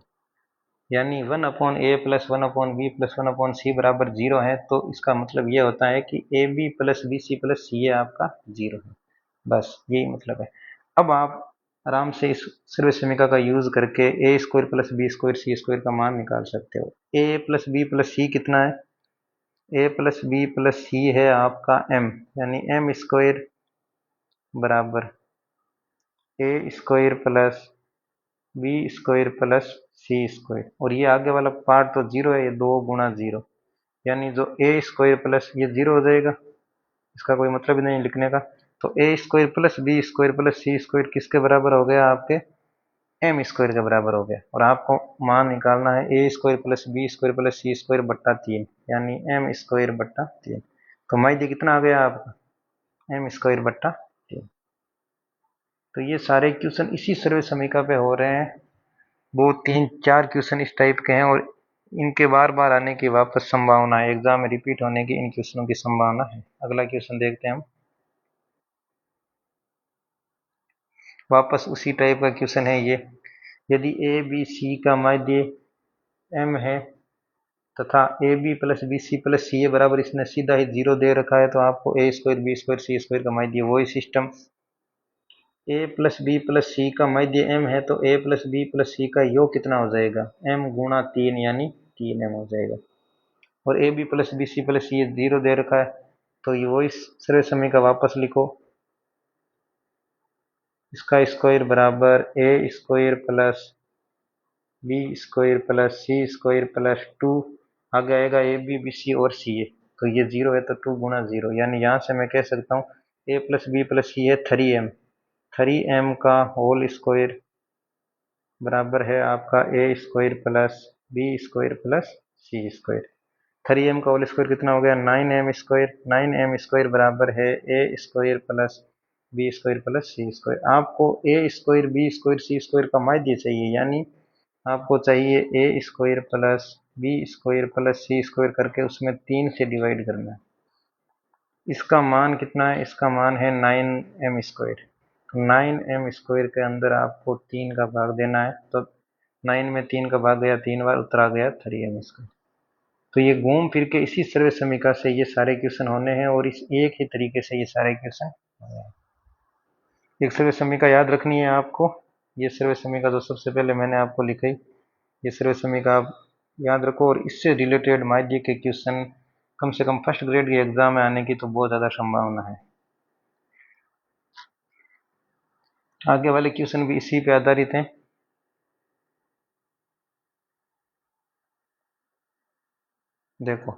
यानी 1/a+1/b+1/c बराबर 0 है, तो इसका मतलब ये होता है कि ab+bc+c आपका 0 है। बस यही मतलब है। अब आप आराम से इस सर्व समीकरण का यूज करके A square plus B square C square का मान निकाल सकते हो। A plus B plus C कितना है? A plus B plus C है आपका m, यानी m स्क्वायर बराबर A square plus B square plus C square, और ये आगे वाला पार्ट तो जीरो है, ये 2 × 0, यानी जो ए स्क्वायर प्लस ये 0 हो जाएगा, इसका कोई मतलब ही नहीं लिखने का। तो A square plus B square plus C square किसके बराबर हो गया? आपके एम स्क्वायर के बराबर हो गया। और आपको मान निकालना है A square plus B square plus C square बट्टा 3, यानी एम स्क्वायर बट्टा 3। तो माइनस कितना आ गया आपका? एम स्क्वायर बट्टा 3। तो ये सारे क्वेश्चन इसी सर्वे समीकरण पे हो रहे हैं। वो 3-4 क्वेश्चन इस टाइप के हैं, और इनके बार बार आने की वापस संभावना है, एग्जाम में रिपीट होने की इन क्वेश्चनों की संभावना है। अगला क्वेश्चन देखते हैं हम। वापस उसी टाइप का क्वेश्चन है ये। यदि ए बी सी का माध्य एम है तथा A B plus B C plus C A बराबर इसने सीधा ही 0 दे रखा है, तो आपको A square B square C square का माध्य वही सिस्टम। ए प्लस बी प्लस सी का माध्य एम है, तो ए प्लस बी प्लस सी का योग कितना हो जाएगा? एम गुणा 3, यानी 3m हो जाएगा। और A B plus B C plus C 0 दे रखा है, तो ये वही सर्व समीकरण वापस लिखो। इसका स्क्वायर बराबर A square plus B square plus C square plus 2, आगे आएगा ए बी बी सी और सी ए, तो ये 0 है तो 2 × 0, यानी यहाँ से मैं कह सकता हूँ A plus B plus C है 3m, 3m का होल स्क्वायर बराबर है आपका A square plus B square plus C square. 3m का होल स्क्वायर कितना हो गया? 9m square. 9m स्क्वायर बराबर है A square plus B square plus C square. आपको A square B square C square का माध्य चाहिए, यानी आपको चाहिए A square plus B square plus C square करके उसमें 3 से डिवाइड करना है। इसका मान कितना है? इसका मान है 9m स्क्वायर। तो 9m स्क्वायर के अंदर आपको 3 का भाग देना है, तो 9 में 3 का भाग गया 3 बार, उत्तर आ गया 3m स्क्वायर। तो ये घूम फिर के इसी सर्व समीकरण से ये सारे क्वेश्चन होने हैं, और इस एक ही तरीके से ये सारे क्वेश्चन होने हैं। एक सर्व समीकरण याद रखनी है आपको। ये सर्व समीकरण जो सबसे पहले मैंने आपको लिखी, ये सर्व समीकरण आप याद रखो, और इससे रिलेटेड माध्य के क्वेश्चन कम से कम फर्स्ट ग्रेड के एग्जाम में आने की तो बहुत ज़्यादा संभावना है। आगे वाले क्वेश्चन भी इसी पे आधारित हैं। देखो,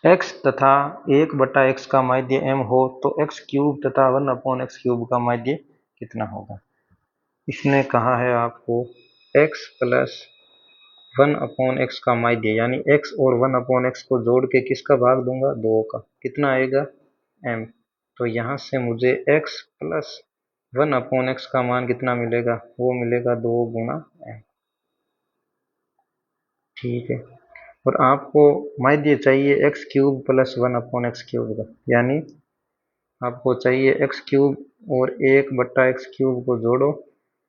x तथा 1/x का माध्य m हो तो x³ तथा 1/x³ का माध्य कितना होगा? इसने कहा है आपको x प्लस 1/x का माध्य, यानी x और 1/x को जोड़ के किसका भाग दूंगा? 2 का। कितना आएगा? m। तो यहाँ से मुझे x प्लस 1/x का मान कितना मिलेगा? वो मिलेगा 2 × m। ठीक है। और आपको माध्य चाहिए x³ प्लस 1/x³ का, यानी आपको चाहिए x³ और 1/x³ को जोड़ो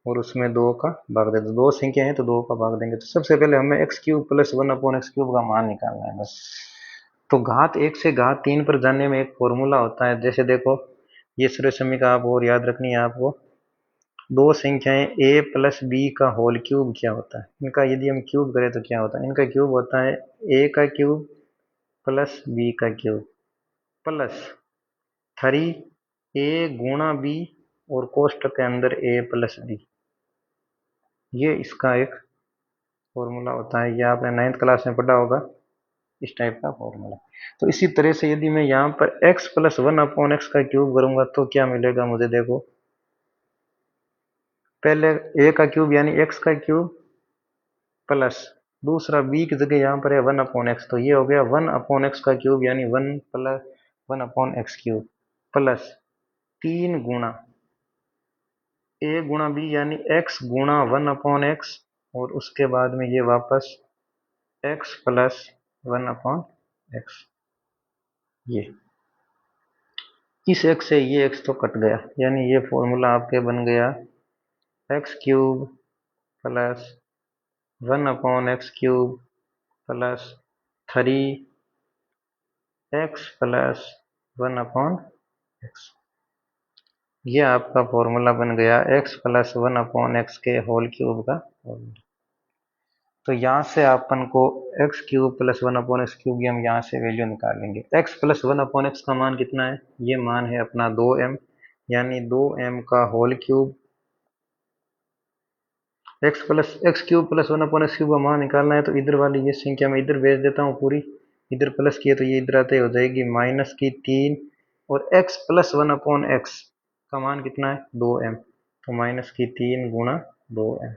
और उसमें 2 का भाग दे दो। 2 संख्या है तो 2 का भाग देंगे। तो सबसे पहले हमें x³ प्लस 1/x³ का मान निकालना है बस। तो घात 1 से घात 3 पर जाने में एक फॉर्मूला होता है। जैसे देखो, ये सर्व समीकरण आप और याद रखनी है आपको। दो संख्याएं a प्लस बी का होल क्यूब क्या होता है? इनका यदि हम क्यूब करें तो क्या होता है? इनका क्यूब होता है a का क्यूब प्लस बी का क्यूब प्लस 3a × b और कोष्टक के अंदर a प्लस बी। ये इसका एक फॉर्मूला होता है। ये आपने 9th क्लास में पढ़ा होगा, इस टाइप का फॉर्मूला। तो इसी तरह से यदि मैं यहाँ पर x प्लस 1/x का क्यूब करूंगा तो क्या मिलेगा मुझे? देखो, पहले a का क्यूब यानी x का क्यूब प्लस दूसरा b की जगह यहाँ पर है 1/x, तो ये हो गया 1/x का क्यूब, यानी 1 प्लस 1/x³ प्लस 3 गुणा a गुणा b, यानी x गुणा 1/x, और उसके बाद में ये वापस x प्लस 1/x। ये इस x से ये x तो कट गया, यानी ये फॉर्मूला आपके बन गया x cube plus 1/x³ plus 3x plus 1/x। ये आपका फॉर्मूला बन गया x प्लस 1/x के होल क्यूब का फॉर्मूला। तो यहाँ से अपन को x³ प्लस 1/x³ की हम यहाँ से वैल्यू निकालेंगे। x प्लस 1/x का मान कितना है? ये मान है अपना 2m, यानी 2m का whole cube. x plus x³ plus 1/x³ का मान निकालना है, तो इधर वाली ये संख्या मैं इधर भेज देता हूँ पूरी। इधर प्लस किए तो ये इधर आते हो जाएगी -3, और x प्लस 1/x का मान कितना है? 2m, तो -3 गुणा 2m।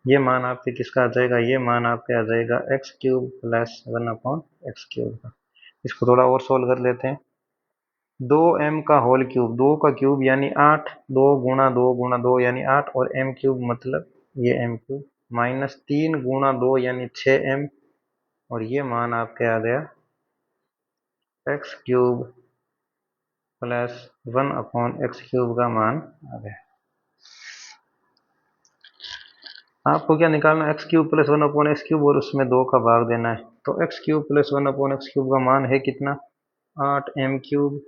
ये मान आपके किसका आ जाएगा? ये मान आपके आ जाएगा x³ प्लस 1/x³ का। इसको थोड़ा और सोल्व कर लेते हैं। 2m का होल क्यूब, 2 का क्यूब यानी 8, 2 गुणा 2 गुणा 2 यानी 8, और m क्यूब मतलब ये m क्यूब, -3 गुणा 2 यानी 6m, और ये मान आपके आ गया x³ प्लस 1/x³ का मान आ गया। आपको क्या निकालना है? x³ प्लस 1/x³ और उसमें 2 का भाग देना है। तो x³ प्लस 1/x³ का मान है कितना? 8m³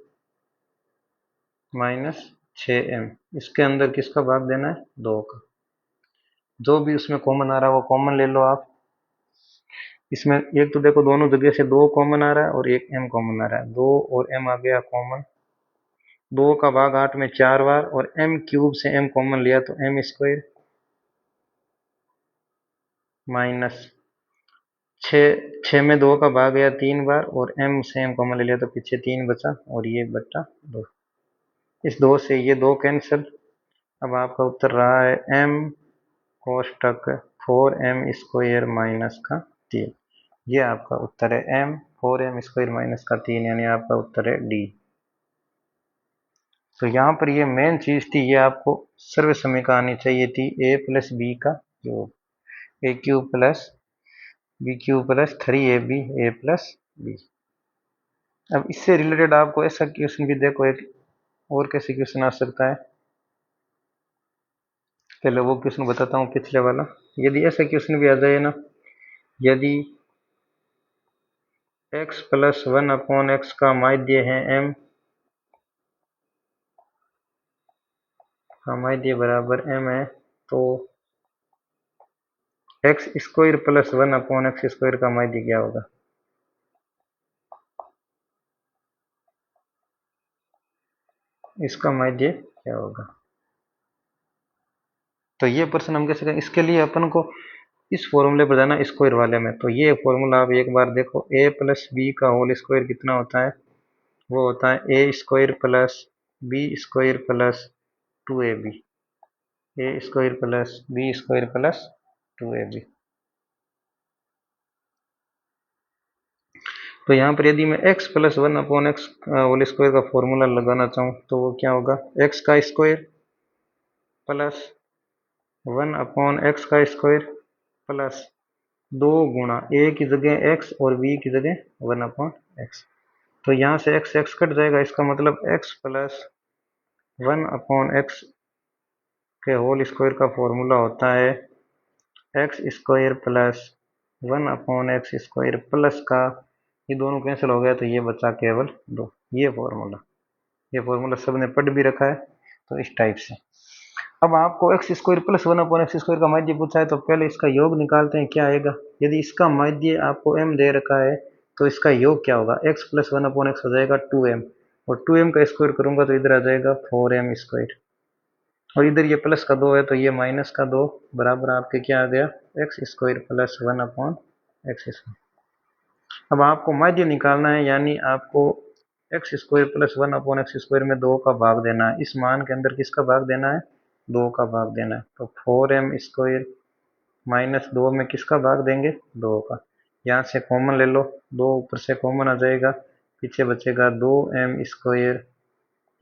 minus 6m। इसके अंदर किसका भाग देना है? 2 का। जो भी उसमें कॉमन आ रहा है वो कॉमन ले लो आप। इसमें एक तो देखो दोनों जगह से 2 कॉमन आ रहा है और एक m कॉमन आ रहा है। 2 और m आ गया कॉमन। 2 का भाग 8 में 4 बार, और m³ से m कॉमन लिया तो m² माइनस 6 में 2 का भाग गया 3 बार, और m से m कॉमन ले लिया तो पीछे 3 बचा, और ये बटा 2। इस 2 से ये 2 कैंसिल। अब आपका उत्तर रहा है m कोष्टक 4m² माइनस का 3। ये आपका उत्तर है m 4m² माइनस का 3, यानी आपका उत्तर है डी। तो यहाँ पर ये मेन चीज थी, ये आपको सर्व समीकरण आनी चाहिए थी, a प्लस बी का cube, a³ plus b³ plus 3ab a plus B. अब इससे रिलेटेड आपको ऐसा क्वेश्चन भी देखो, एक और कैसे क्वेश्चन आ सकता है। पहले वो क्वेश्चन बताता हूँ पिछले वाला। यदि ऐसा क्वेश्चन भी आ जाए ना, यदि x प्लस 1/x का माध्य है m का माध्य बराबर m है, तो x² प्लस 1/x² का माध्य क्या होगा? इसका माध्य क्या होगा? तो ये प्रश्न हम कैसे करें? इसके लिए अपन को इस फॉर्मूले पर जाना, स्क्वायर वाले में। तो ये फॉर्मूला आप एक बार देखो, a प्लस बी का होल स्क्वायर कितना होता है? वो होता है a² plus b² plus 2ab, a² plus b² plus 2ab। तो यहाँ पर यदि मैं x plus 1/x whole square का फॉर्मूला लगाना चाहूँ तो वो क्या होगा? x का स्क्वायर प्लस 1/x का स्क्वायर प्लस 2 गुणा a की जगह x और b की जगह 1/x। तो यहाँ से x x कट जाएगा, इसका मतलब x प्लस 1/x के होल स्क्वायर का फॉर्मूला होता है x² प्लस 1/x² प्लस का, ये दोनों कैंसिल हो गया तो ये बचा केवल 2। ये फॉर्मूला सबने पढ़ भी रखा है। तो इस टाइप से अब आपको x² प्लस 1/x² का माध्य पूछा है, तो पहले इसका योग निकालते हैं, क्या आएगा। यदि इसका माध्य आपको m दे रखा है तो इसका योग क्या होगा? x प्लस 1/x हो जाएगा 2m, और 2m का स्क्वायर करूंगा तो इधर आ जाएगा 4m², और इधर ये प्लस का 2 है तो ये माइनस का 2, बराबर आपके क्या आ गया? x² plus 1/x²। अब आपको माध्य निकालना है, यानी आपको x² प्लस 1/x² में 2 का भाग देना है। इस मान के अंदर किसका भाग देना है? 2 का भाग देना है। तो 4m² माइनस 2 में किसका भाग देंगे? 2 का। यहाँ से कॉमन ले लो, 2 ऊपर से कॉमन आ जाएगा, पीछे बचेगा 2m²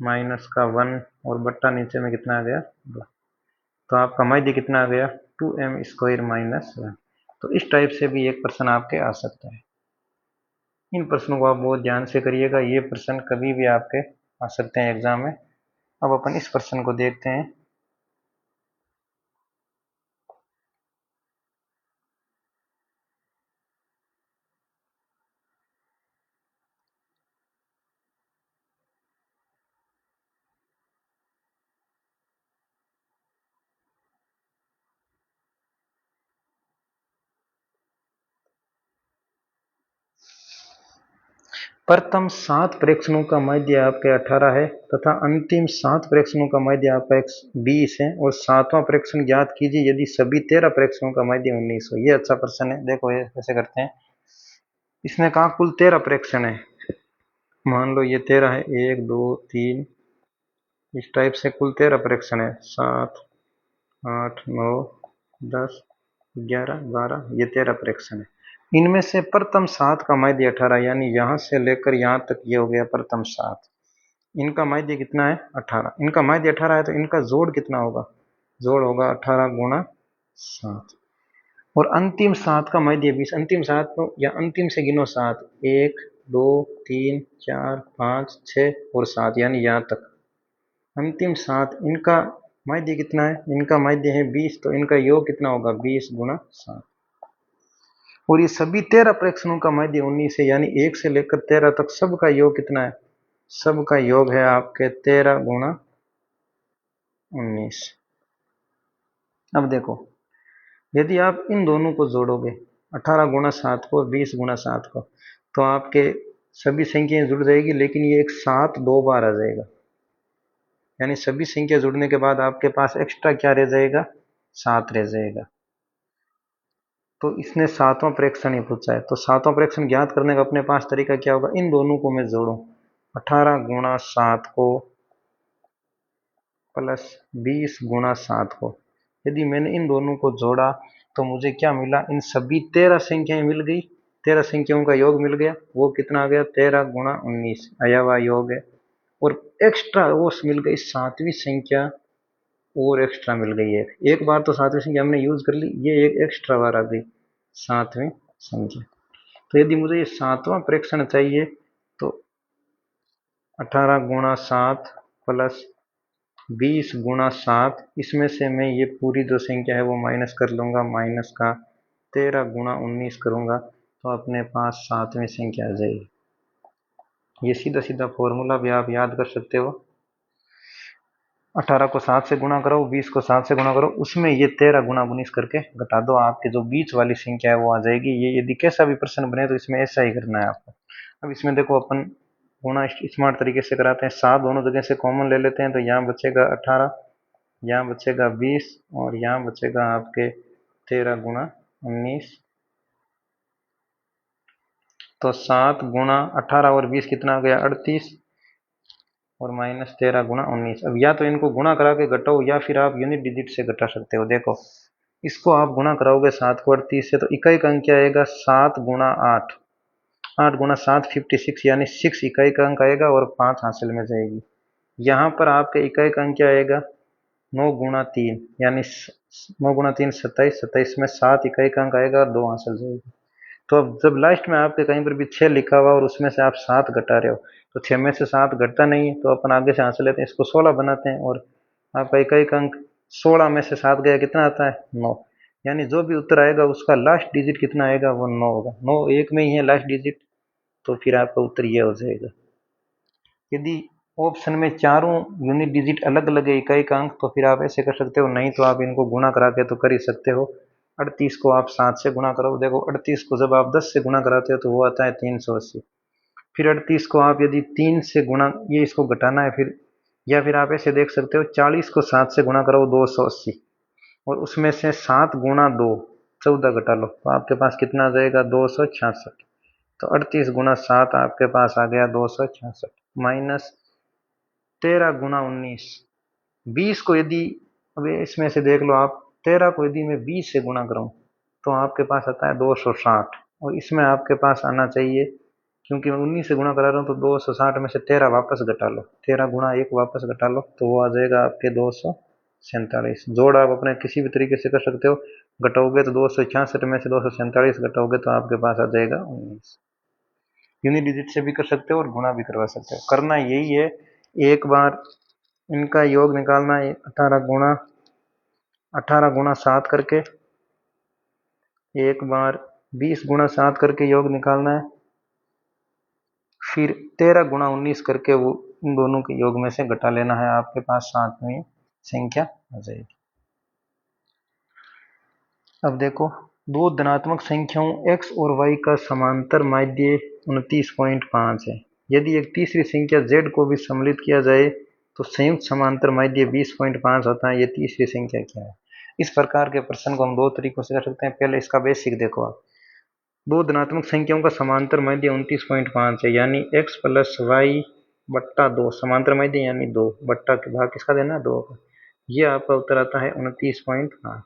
माइनस का 1, और बट्टा नीचे में कितना आ गया? 2। तो आपका माध्य कितना आ गया? 2m² minus 1। तो इस टाइप से भी एक प्रश्न आपके आ सकता है। इन प्रश्नों को आप बहुत ध्यान से करिएगा, ये प्रश्न कभी भी आपके आ सकते हैं एग्जाम में। अब अपन इस प्रश्न को देखते हैं। प्रथम 7 प्रेक्षणों का माध्य आपके 18 है तथा अंतिम 7 प्रेक्षणों का माध्य आपका 20 है और 7वां प्रेक्षण ज्ञात कीजिए यदि सभी 13 प्रेक्षणों का माध्य 19 हो। ये अच्छा प्रश्न है। देखो ये कैसे करते हैं। इसने कहा कुल 13 प्रेक्षण है, मान लो ये 13 है, 1 2 3, इस टाइप से कुल 13 प्रेक्षण है, 7 8 9 10 11 12, ये 13 प्रेक्षण है। इनमें से प्रथम 7 का माध्य 18, यानी यहां से लेकर यहां तक ये हो गया प्रथम 7। इनका माध्य कितना है 18, इनका माध्य 18 है तो इनका जोड़ कितना होगा, जोड़ होगा 18 गुणा 7। और अंतिम 7 का माध्य 20, अंतिम 7 को या अंतिम से गिनो 7, 1 2 3 4 5 6 और 7, यानी यहां तक अंतिम 7। इनका माध्य कितना है, इनका माध्य है 20, तो इनका योग कितना होगा 20 गुणा 7। और ये सभी 13 प्रेक्षणों का माध्य 19 है, यानी 1 से लेकर 13 तक सबका योग कितना है, सबका योग है आपके 13 गुणा 19। अब देखो यदि आप इन दोनों को जोड़ोगे 18 गुणा 7 को 20 गुणा 7 को, तो आपके सभी संख्याएं जुड़ जाएगी, लेकिन ये एक 7 दो बार आ जाएगा, यानी सभी संख्या जुड़ने के बाद आपके पास एक्स्ट्रा क्या रह जाएगा, 7 रह जाएगा। तो इसने 7वां प्रेक्षण ही पूछा है, तो 7वां प्रेक्षण ज्ञात करने का अपने पास तरीका क्या होगा, इन दोनों को मैं जोड़ूं, 18 गुणा 7 को प्लस 20 गुणा 7 को। यदि मैंने इन दोनों को जोड़ा तो मुझे क्या मिला, इन सभी 13 संख्याएं मिल गई, 13 संख्याओं का योग मिल गया, वो कितना आ गया 13 गुणा 19 आया हुआ योग है। और एक्स्ट्रा वो मिल गई 7वीं संख्या, और एक्स्ट्रा मिल गई है, एक बार तो 7वीं संख्या हमने यूज कर ली, ये एक एक्स्ट्रा बार आ गई 7वीं संख्या। तो यदि मुझे ये 7वां प्रेक्षण चाहिए तो 18 गुणा 7 प्लस 20 गुणा 7, इसमें से मैं ये पूरी जो संख्या है वो माइनस कर लूंगा, माइनस का 13 गुणा 19 करूंगा तो अपने पास 7वीं संख्या आ जाएगी। ये सीधा सीधा फॉर्मूला भी आप याद कर सकते हो। 18 को 7 से गुणा करो, 20 को 7 से गुणा करो, उसमें ये 13 गुणा 19 करके घटा दो, आपकी जो बीच वाली संख्या है वो आ जाएगी। ये यदि कैसा भी प्रश्न बने तो इसमें ऐसा ही करना है आपको। अब इसमें देखो अपन गुणा स्मार्ट तरीके से कराते हैं, 7 दोनों जगह से कॉमन ले लेते हैं, तो यहाँ बचेगा 18, यहाँ बचेगा 20 और यहाँ बचेगा आपके 13 गुणा 19। तो 7 गुणा 18 और 20 कितना हो गया 38, और माइनस 13 गुणा 19। अब या तो इनको गुणा करा के घटाओ या फिर आप यूनिट डिजिट से घटा सकते हो। देखो इसको आप गुणा कराओगे 7 को 38 से, तो इकाई का अंक क्या आएगा 7 गुणा 8, 8 गुणा 7 56, यानी 6 इकाई का अंक आएगा और 5 हासिल में जाएगी। यहाँ पर आपके इकाई का अंक क्या आएगा 9 गुणा 3, यानी 9 गुणा 3 27, 27 में 7 इकाई का अंक आएगा और 2 हासिल जाएगी। तो अब जब लास्ट में आपके कहीं पर भी 6 लिखा हुआ और उसमें से आप 7 घटा रहे हो, तो 6 में से 7 घटता नहीं है, तो अपन आगे से हासिल लेते हैं, इसको 16 बनाते हैं, और आपका इकाई का अंक 16 में से 7 गया कितना आता है 9, यानी जो भी उत्तर आएगा उसका लास्ट डिजिट कितना आएगा वो 9 होगा। 9 एक में ही है लास्ट डिजिट, तो फिर आपका उत्तर ये हो जाएगा। यदि ऑप्शन में चारों यूनिट डिजिट अलग अलग है इकाई का अंक, तो फिर आप ऐसे कर सकते हो, नहीं तो आप इनको गुणा करा के तो कर ही सकते हो। 38 को आप 7 से गुणा करो, देखो 38 को जब आप 10 से गुणा कराते हो तो वो आता है 380। फिर 38 को आप यदि 3 से गुणा, ये इसको घटाना है फिर, या फिर आप ऐसे देख सकते हो 40 को 7 से गुणा करो 280, और उसमें से 7 गुणा 2 14 घटा लो, तो आपके पास कितना आ जाएगा 266। तो 38 गुणा 7 आपके पास आ गया 266, माइनस 13 गुणा 19। 20 को यदि, अब इसमें से देख लो आप, 13 को यदि मैं 20 से गुणा करूं तो आपके पास आता है 260, और इसमें आपके पास आना चाहिए, क्योंकि मैं 19 से गुणा करा रहा हूं, तो 260 में से 13 वापस घटा लो, 13 गुणा 1 वापस घटा लो, तो वो आ जाएगा आपके 247। जोड़ आप अपने किसी भी तरीके से कर सकते हो, घटाओगे तो 266 में से 247 घटाओगे तो आपके पास आ जाएगा 19। यूनिट डिजिट से भी कर सकते हो और गुणा भी करवा सकते हो, करना यही है। एक बार इनका योग निकालना है 18 गुणा 7 करके, एक बार 20 गुणा 7 करके योग निकालना है, फिर 13 गुणा 19 करके वो इन दोनों के योग में से घटा लेना है, आपके पास 7वीं संख्या आ जाएगी। अब देखो दो धनात्मक संख्याओं x और y का समांतर माध्य 29.5 है। यदि एक तीसरी संख्या z को भी सम्मिलित किया जाए तो संयुक्त समांतर माध्य 20.5 होता है। ये तीसरी संख्या क्या है? इस प्रकार के प्रश्न को हम दो तरीकों से कर सकते हैं। पहले इसका बेसिक देखो आप, दो धनात्मक संख्याओं का समांतर माध्य 29.5 है, यानी x प्लस वाई बट्टा 2 समांतर माध्य यानी 2 बट्टा के भाग किसका देना, 2 का। ये आपका उत्तर आता है 29.5।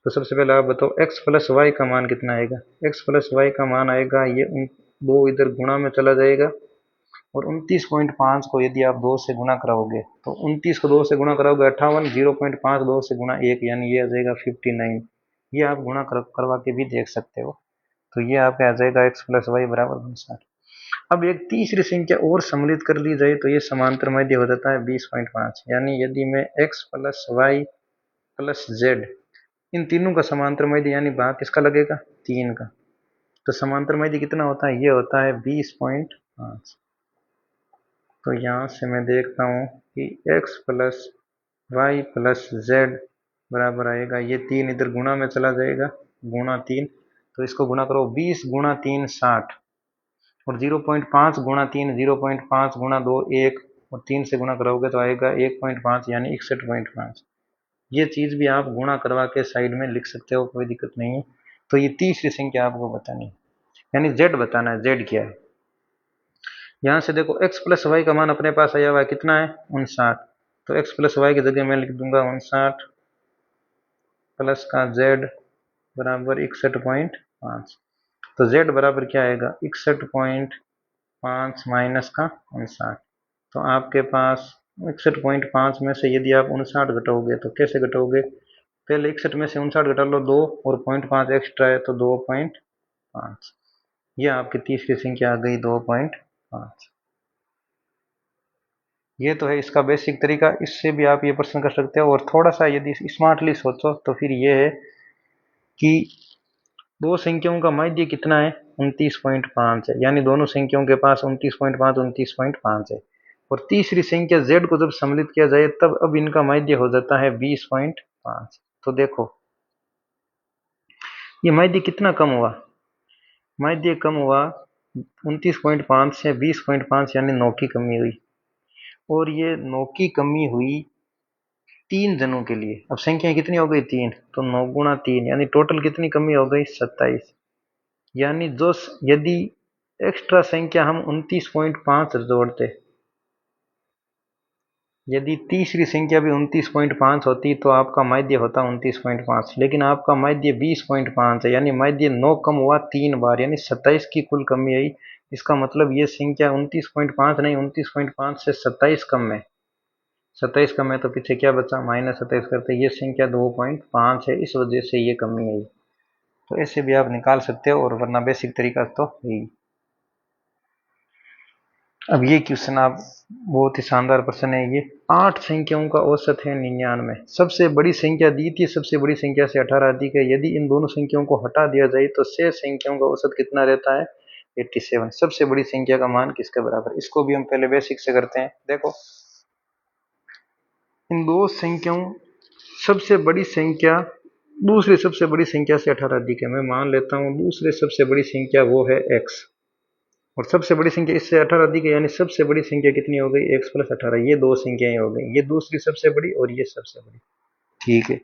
तो सबसे पहले आप बताओ x प्लस वाई का मान कितना आएगा। x प्लस वाई का मान आएगा, ये दो इधर गुणा में चला जाएगा और 29.5 को यदि आप 2 से गुणा कराओगे तो 29 को 2 से गुणा कराओगे 58, 0.5 2 से गुणा 1 यानी ये आ जाएगा 59। ये आप गुणा करवा के भी देख सकते हो। तो ये आपका आ जाएगा x प्लस वाई बराबर 59। अब एक तीसरी संख्या और सम्मिलित कर ली जाए तो ये समांतर माध्य हो जाता है 20.5, यानी यदि मैं x plus Y plus Z इन तीनों का समांतर माध्य यानी भाग किसका लगेगा, 3 का, तो समांतर माध्य कितना होता है, ये होता है 20.5। तो यहाँ से मैं देखता हूँ कि x plus Y plus Z बराबर आएगा, ये 3 इधर गुणा में चला जाएगा, गुणा 3, तो इसको गुणा करो 20 गुणा 3 60 और 0.5 गुणा 3 0.5 गुणा 2 1 और 3 से गुणा करोगे तो आएगा 1.5 यानी 61.5। ये चीज़ भी आप गुणा करवा के साइड में लिख सकते हो, कोई दिक्कत नहीं है। तो ये तीसरी संख्या आपको बतानी है, यानी z बताना है, z क्या है। यहाँ से देखो x प्लस वाई का मान अपने पास आया हुआ है, कितना है 59, तो x प्लस वाई की जगह मैं लिख दूंगा 59 प्लस का z बराबर 61.5। तो z बराबर क्या आएगा 61.5 माइनस का 59। तो आपके पास 61.5 में से यदि आप 59 घटाओगे तो कैसे घटाओगे, पहले 61 में से 59 घटा लो 2 और 0.5 एक्स्ट्रा है तो 2.5। यह आपकी तीसरी संख्या आ गई 2.5। ये तो है इसका बेसिक तरीका, इससे भी आप ये प्रश्न कर सकते हो। और थोड़ा सा यदि स्मार्टली सोचो तो फिर ये है कि दो संख्याओं का माध्य कितना है 29.5 है, यानी दोनों संख्याओं के पास 29.5 है। और तीसरी संख्या z को जब सम्मिलित किया जाए तब अब इनका माध्य हो जाता है 20.5। तो देखो ये माध्य कितना कम हुआ, माध्य कम हुआ 29.5 से 20.5 यानी 9 की कमी हुई। और ये 9 की कमी हुई 3 जनों के लिए। अब संख्या कितनी हो गई 3, तो 9 गुणा 3 यानी टोटल कितनी कमी हो गई 27। यानी जो यदि एक्स्ट्रा संख्या हम 29.5 जोड़ते, यदि तीसरी संख्या भी 29.5 होती तो आपका माध्य होता 29.5, लेकिन आपका माध्य 20.5 है, यानी माध्य 9 कम हुआ 3 बार, यानी 27 की कुल कमी आई। इसका मतलब ये संख्या 29.5 नहीं, 29.5 से 27 कम है। 27 कम है तो पीछे क्या बचा, -27 करते, ये संख्या 2.5 है, इस वजह से ये कमी आई। तो ऐसे भी आप निकाल सकते हो, और वरना बेसिक तरीका तो यही। अब ये क्वेश्चन आप बहुत ही शानदार प्रश्न है ये। 8 संख्याओं का औसत है 99। सबसे बड़ी संख्या दी थी, सबसे बड़ी संख्या से 18 अधिक है। यदि इन दोनों संख्याओं को हटा दिया जाए तो शेष संख्याओं का औसत कितना रहता है 87। सबसे बड़ी संख्या का मान किसके बराबर, इसको भी हम पहले बेसिक से करते हैं। देखो इन दो संख्याओं, सबसे बड़ी संख्या दूसरी सबसे बड़ी संख्या से 18 अधिक है। मैं मान लेता हूं दूसरे सबसे बड़ी संख्या वो है x, और सबसे बड़ी संख्या इससे 18 अधिक है, यानी सबसे बड़ी संख्या कितनी हो गई x प्लस 18। ये दो संख्याएं हो गई, ये दूसरी सबसे बड़ी और ये सबसे बड़ी, ठीक है।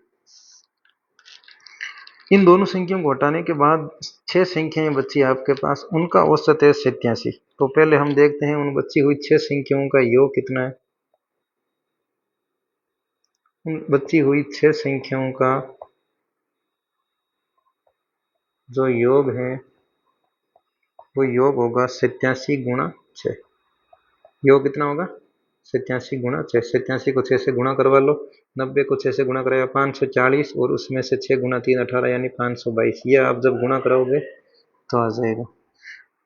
इन दोनों संख्याओं को हटाने के बाद 6 संख्याएं बची आपके पास, उनका औसत है 87। तो पहले हम देखते हैं उन बची हुई 6 संख्याओं का योग कितना है। उन बची हुई 6 संख्याओं का जो योग है वो योग होगा 87 गुणा 6। योग कितना होगा 87 गुणा 6। 87 को 6 से गुणा करवा लो, 90 को 6 से गुणा कराया 540, और उसमें से 6 गुणा 3 18 यानी 522। ये आप जब गुणा कराओगे तो आ जाएगा।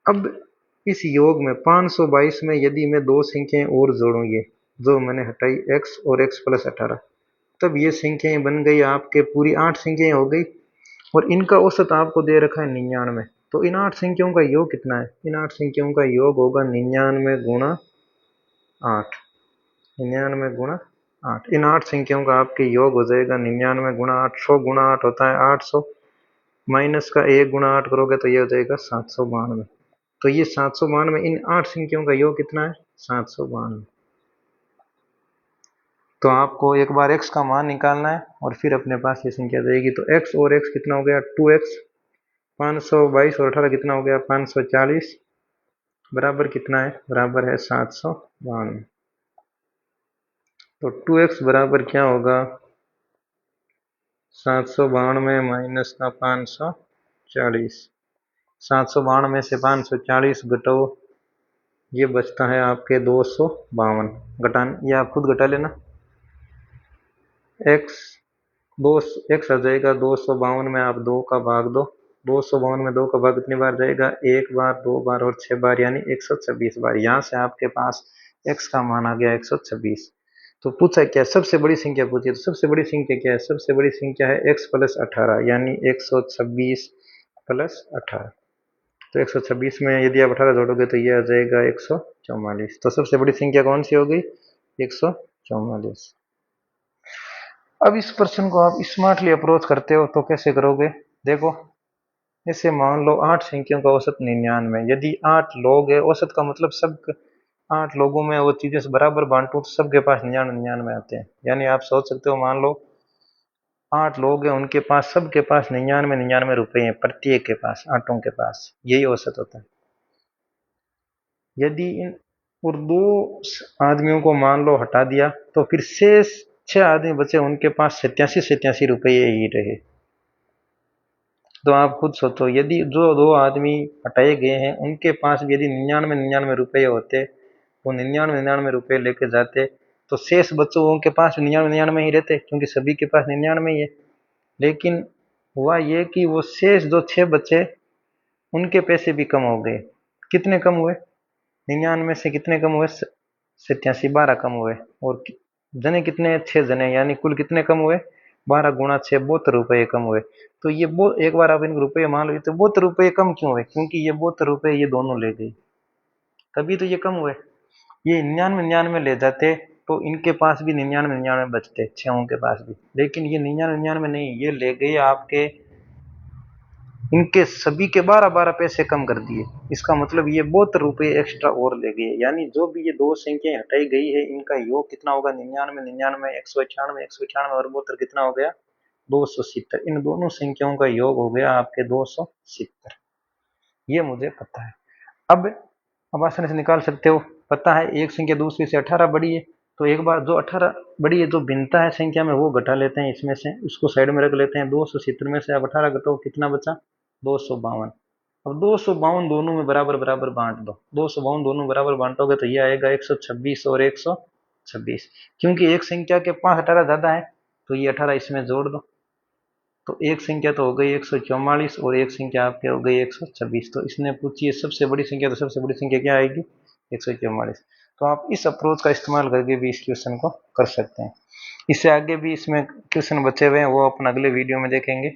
अब इस योग में 522 में यदि मैं दो संख्याएं और जोड़ूंगी जो मैंने हटाई x और x प्लस 18, तब ये संख्याएं बन गई आपके पूरी 8 संख्याएं हो गई, और इनका औसत आपको दे रखा है 99। तो इन 8 संख्याओं का योग कितना है, इन 8 संख्याओं का योग होगा 99 गुणा 8। 99 गुणा 8, इन 8 संख्याओं का आपके योग हो जाएगा 99 गुणा 8। 100 गुणा 8 होता है 800, माइनस का 1 गुणा 8 करोगे तो ये हो जाएगा 792। तो ये 792, इन 8 संख्याओं का योग कितना है? 792। तो आपको एक बार x का मान निकालना है और फिर अपने पास ये संख्या रहेगी। तो x और x कितना हो गया? 2x। 522 और 18 कितना हो गया? 540। बराबर कितना है? बराबर है 792। तो 2x बराबर क्या होगा? 792 माइनस का 540। 792 में से 540 घटाओ, ये बचता है आपके 252। ये आप खुद घटा लेना। x x आ जाएगा 252 में, आप 2 का भाग दो। 252 में 2 का भाग कितनी बार जाएगा? 1 बार, 2 बार और 6 बार, यानी 126 बार। यहाँ से आपके पास x का मान आ गया 126। तो पूछा क्या? सबसे बड़ी संख्या पूछी। तो सबसे बड़ी संख्या क्या है? सबसे बड़ी संख्या है x प्लस 18, यानी 126 प्लस 18। तो 126 में यदि आप 18 जोड़ोगे तो ये आ जाएगा 144। तो सबसे बड़ी संख्या कौन सी हो गई? 144। अब इस प्रश्न को आप स्मार्टली अप्रोच करते हो तो कैसे करोगे? देखो, जैसे मान लो 8 संख्याओं का औसत 99। यदि 8 लोग है, औसत का मतलब सब 8 लोगों में वो चीजें बराबर बांटू तो सबके पास 99 आते हैं। यानी आप सोच सकते हो, मान लो 8 लोग हैं, उनके पास सबके पास 99 रुपए हैं, प्रत्येक के पास, 8 के पास। यही औसत होता है। यदि इन और 2 आदमियों को मान लो हटा दिया तो फिर शेष 6 आदमी बचे, उनके पास 87 रुपये ही रहे। तो आप खुद सोचो, यदि जो 2 आदमी हटाए गए हैं उनके पास भी यदि 99 रुपये होते, वो 99 रुपये लेके जाते, तो शेष बच्चों के पास 99 ही रहते, क्योंकि सभी के पास 99 ही है। लेकिन हुआ ये कि वो शेष जो 6 बचे, उनके पैसे भी कम हो गए। कितने कम हुए? 99 से कितने कम हुए? 87, 12 कम हुए। और जने कितने? 6 जने, यानी कुल कितने कम हुए? 12 गुणा 6, 72 रुपये कम हुए। तो ये एक बार आप इनके रुपये मान लो, तो 72 रुपये कम क्यों हुए? क्योंकि ये 72 रुपये ये दोनों ले गए, तभी तो ये कम हुए। ये 99 ले जाते तो इनके पास भी 99 बचते, 6 के पास भी। लेकिन ये 99 नहीं, ये ले गए आपके, इनके सभी के 12 पैसे कम कर दिए। इसका मतलब ये 72 रुपये एक्स्ट्रा और ले गए। यानी जो भी ये 2 संख्याएं हटाई गई है, इनका योग कितना होगा? 99, 198, 198 और 72 कितना हो गया? 270। इन दोनों संख्याओं का योग हो गया आपके 270। ये मुझे पता है। अब आसानी से निकाल सकते हो। पता है एक संख्या दूसरी से 18 बड़ी है, तो एक बार जो 18 बड़ी है, जो भिन्नता है संख्या में, वो घटा लेते हैं इसमें से, उसको साइड में रख लेते हैं। 270 में से अब 18 घटाओ, कितना बचा? 252। अब 252 दोनों में बराबर बराबर बांट दो। 252 दोनों बराबर बांटोगे तो ये आएगा 126 और 126। क्योंकि एक संख्या के पास 18 ज्यादा है, तो ये 18 इसमें जोड़ दो। तो एक संख्या तो हो गई 144 और एक संख्या आपके हो गई 126। तो इसने पूछी है सबसे बड़ी संख्या, तो सबसे बड़ी संख्या क्या आएगी? 144। तो आप इस अप्रोच का इस्तेमाल करके भी इस क्वेश्चन को कर सकते हैं। इससे आगे भी इसमें क्वेश्चन बचे हुए हैं, वो अपन अगले वीडियो में देखेंगे।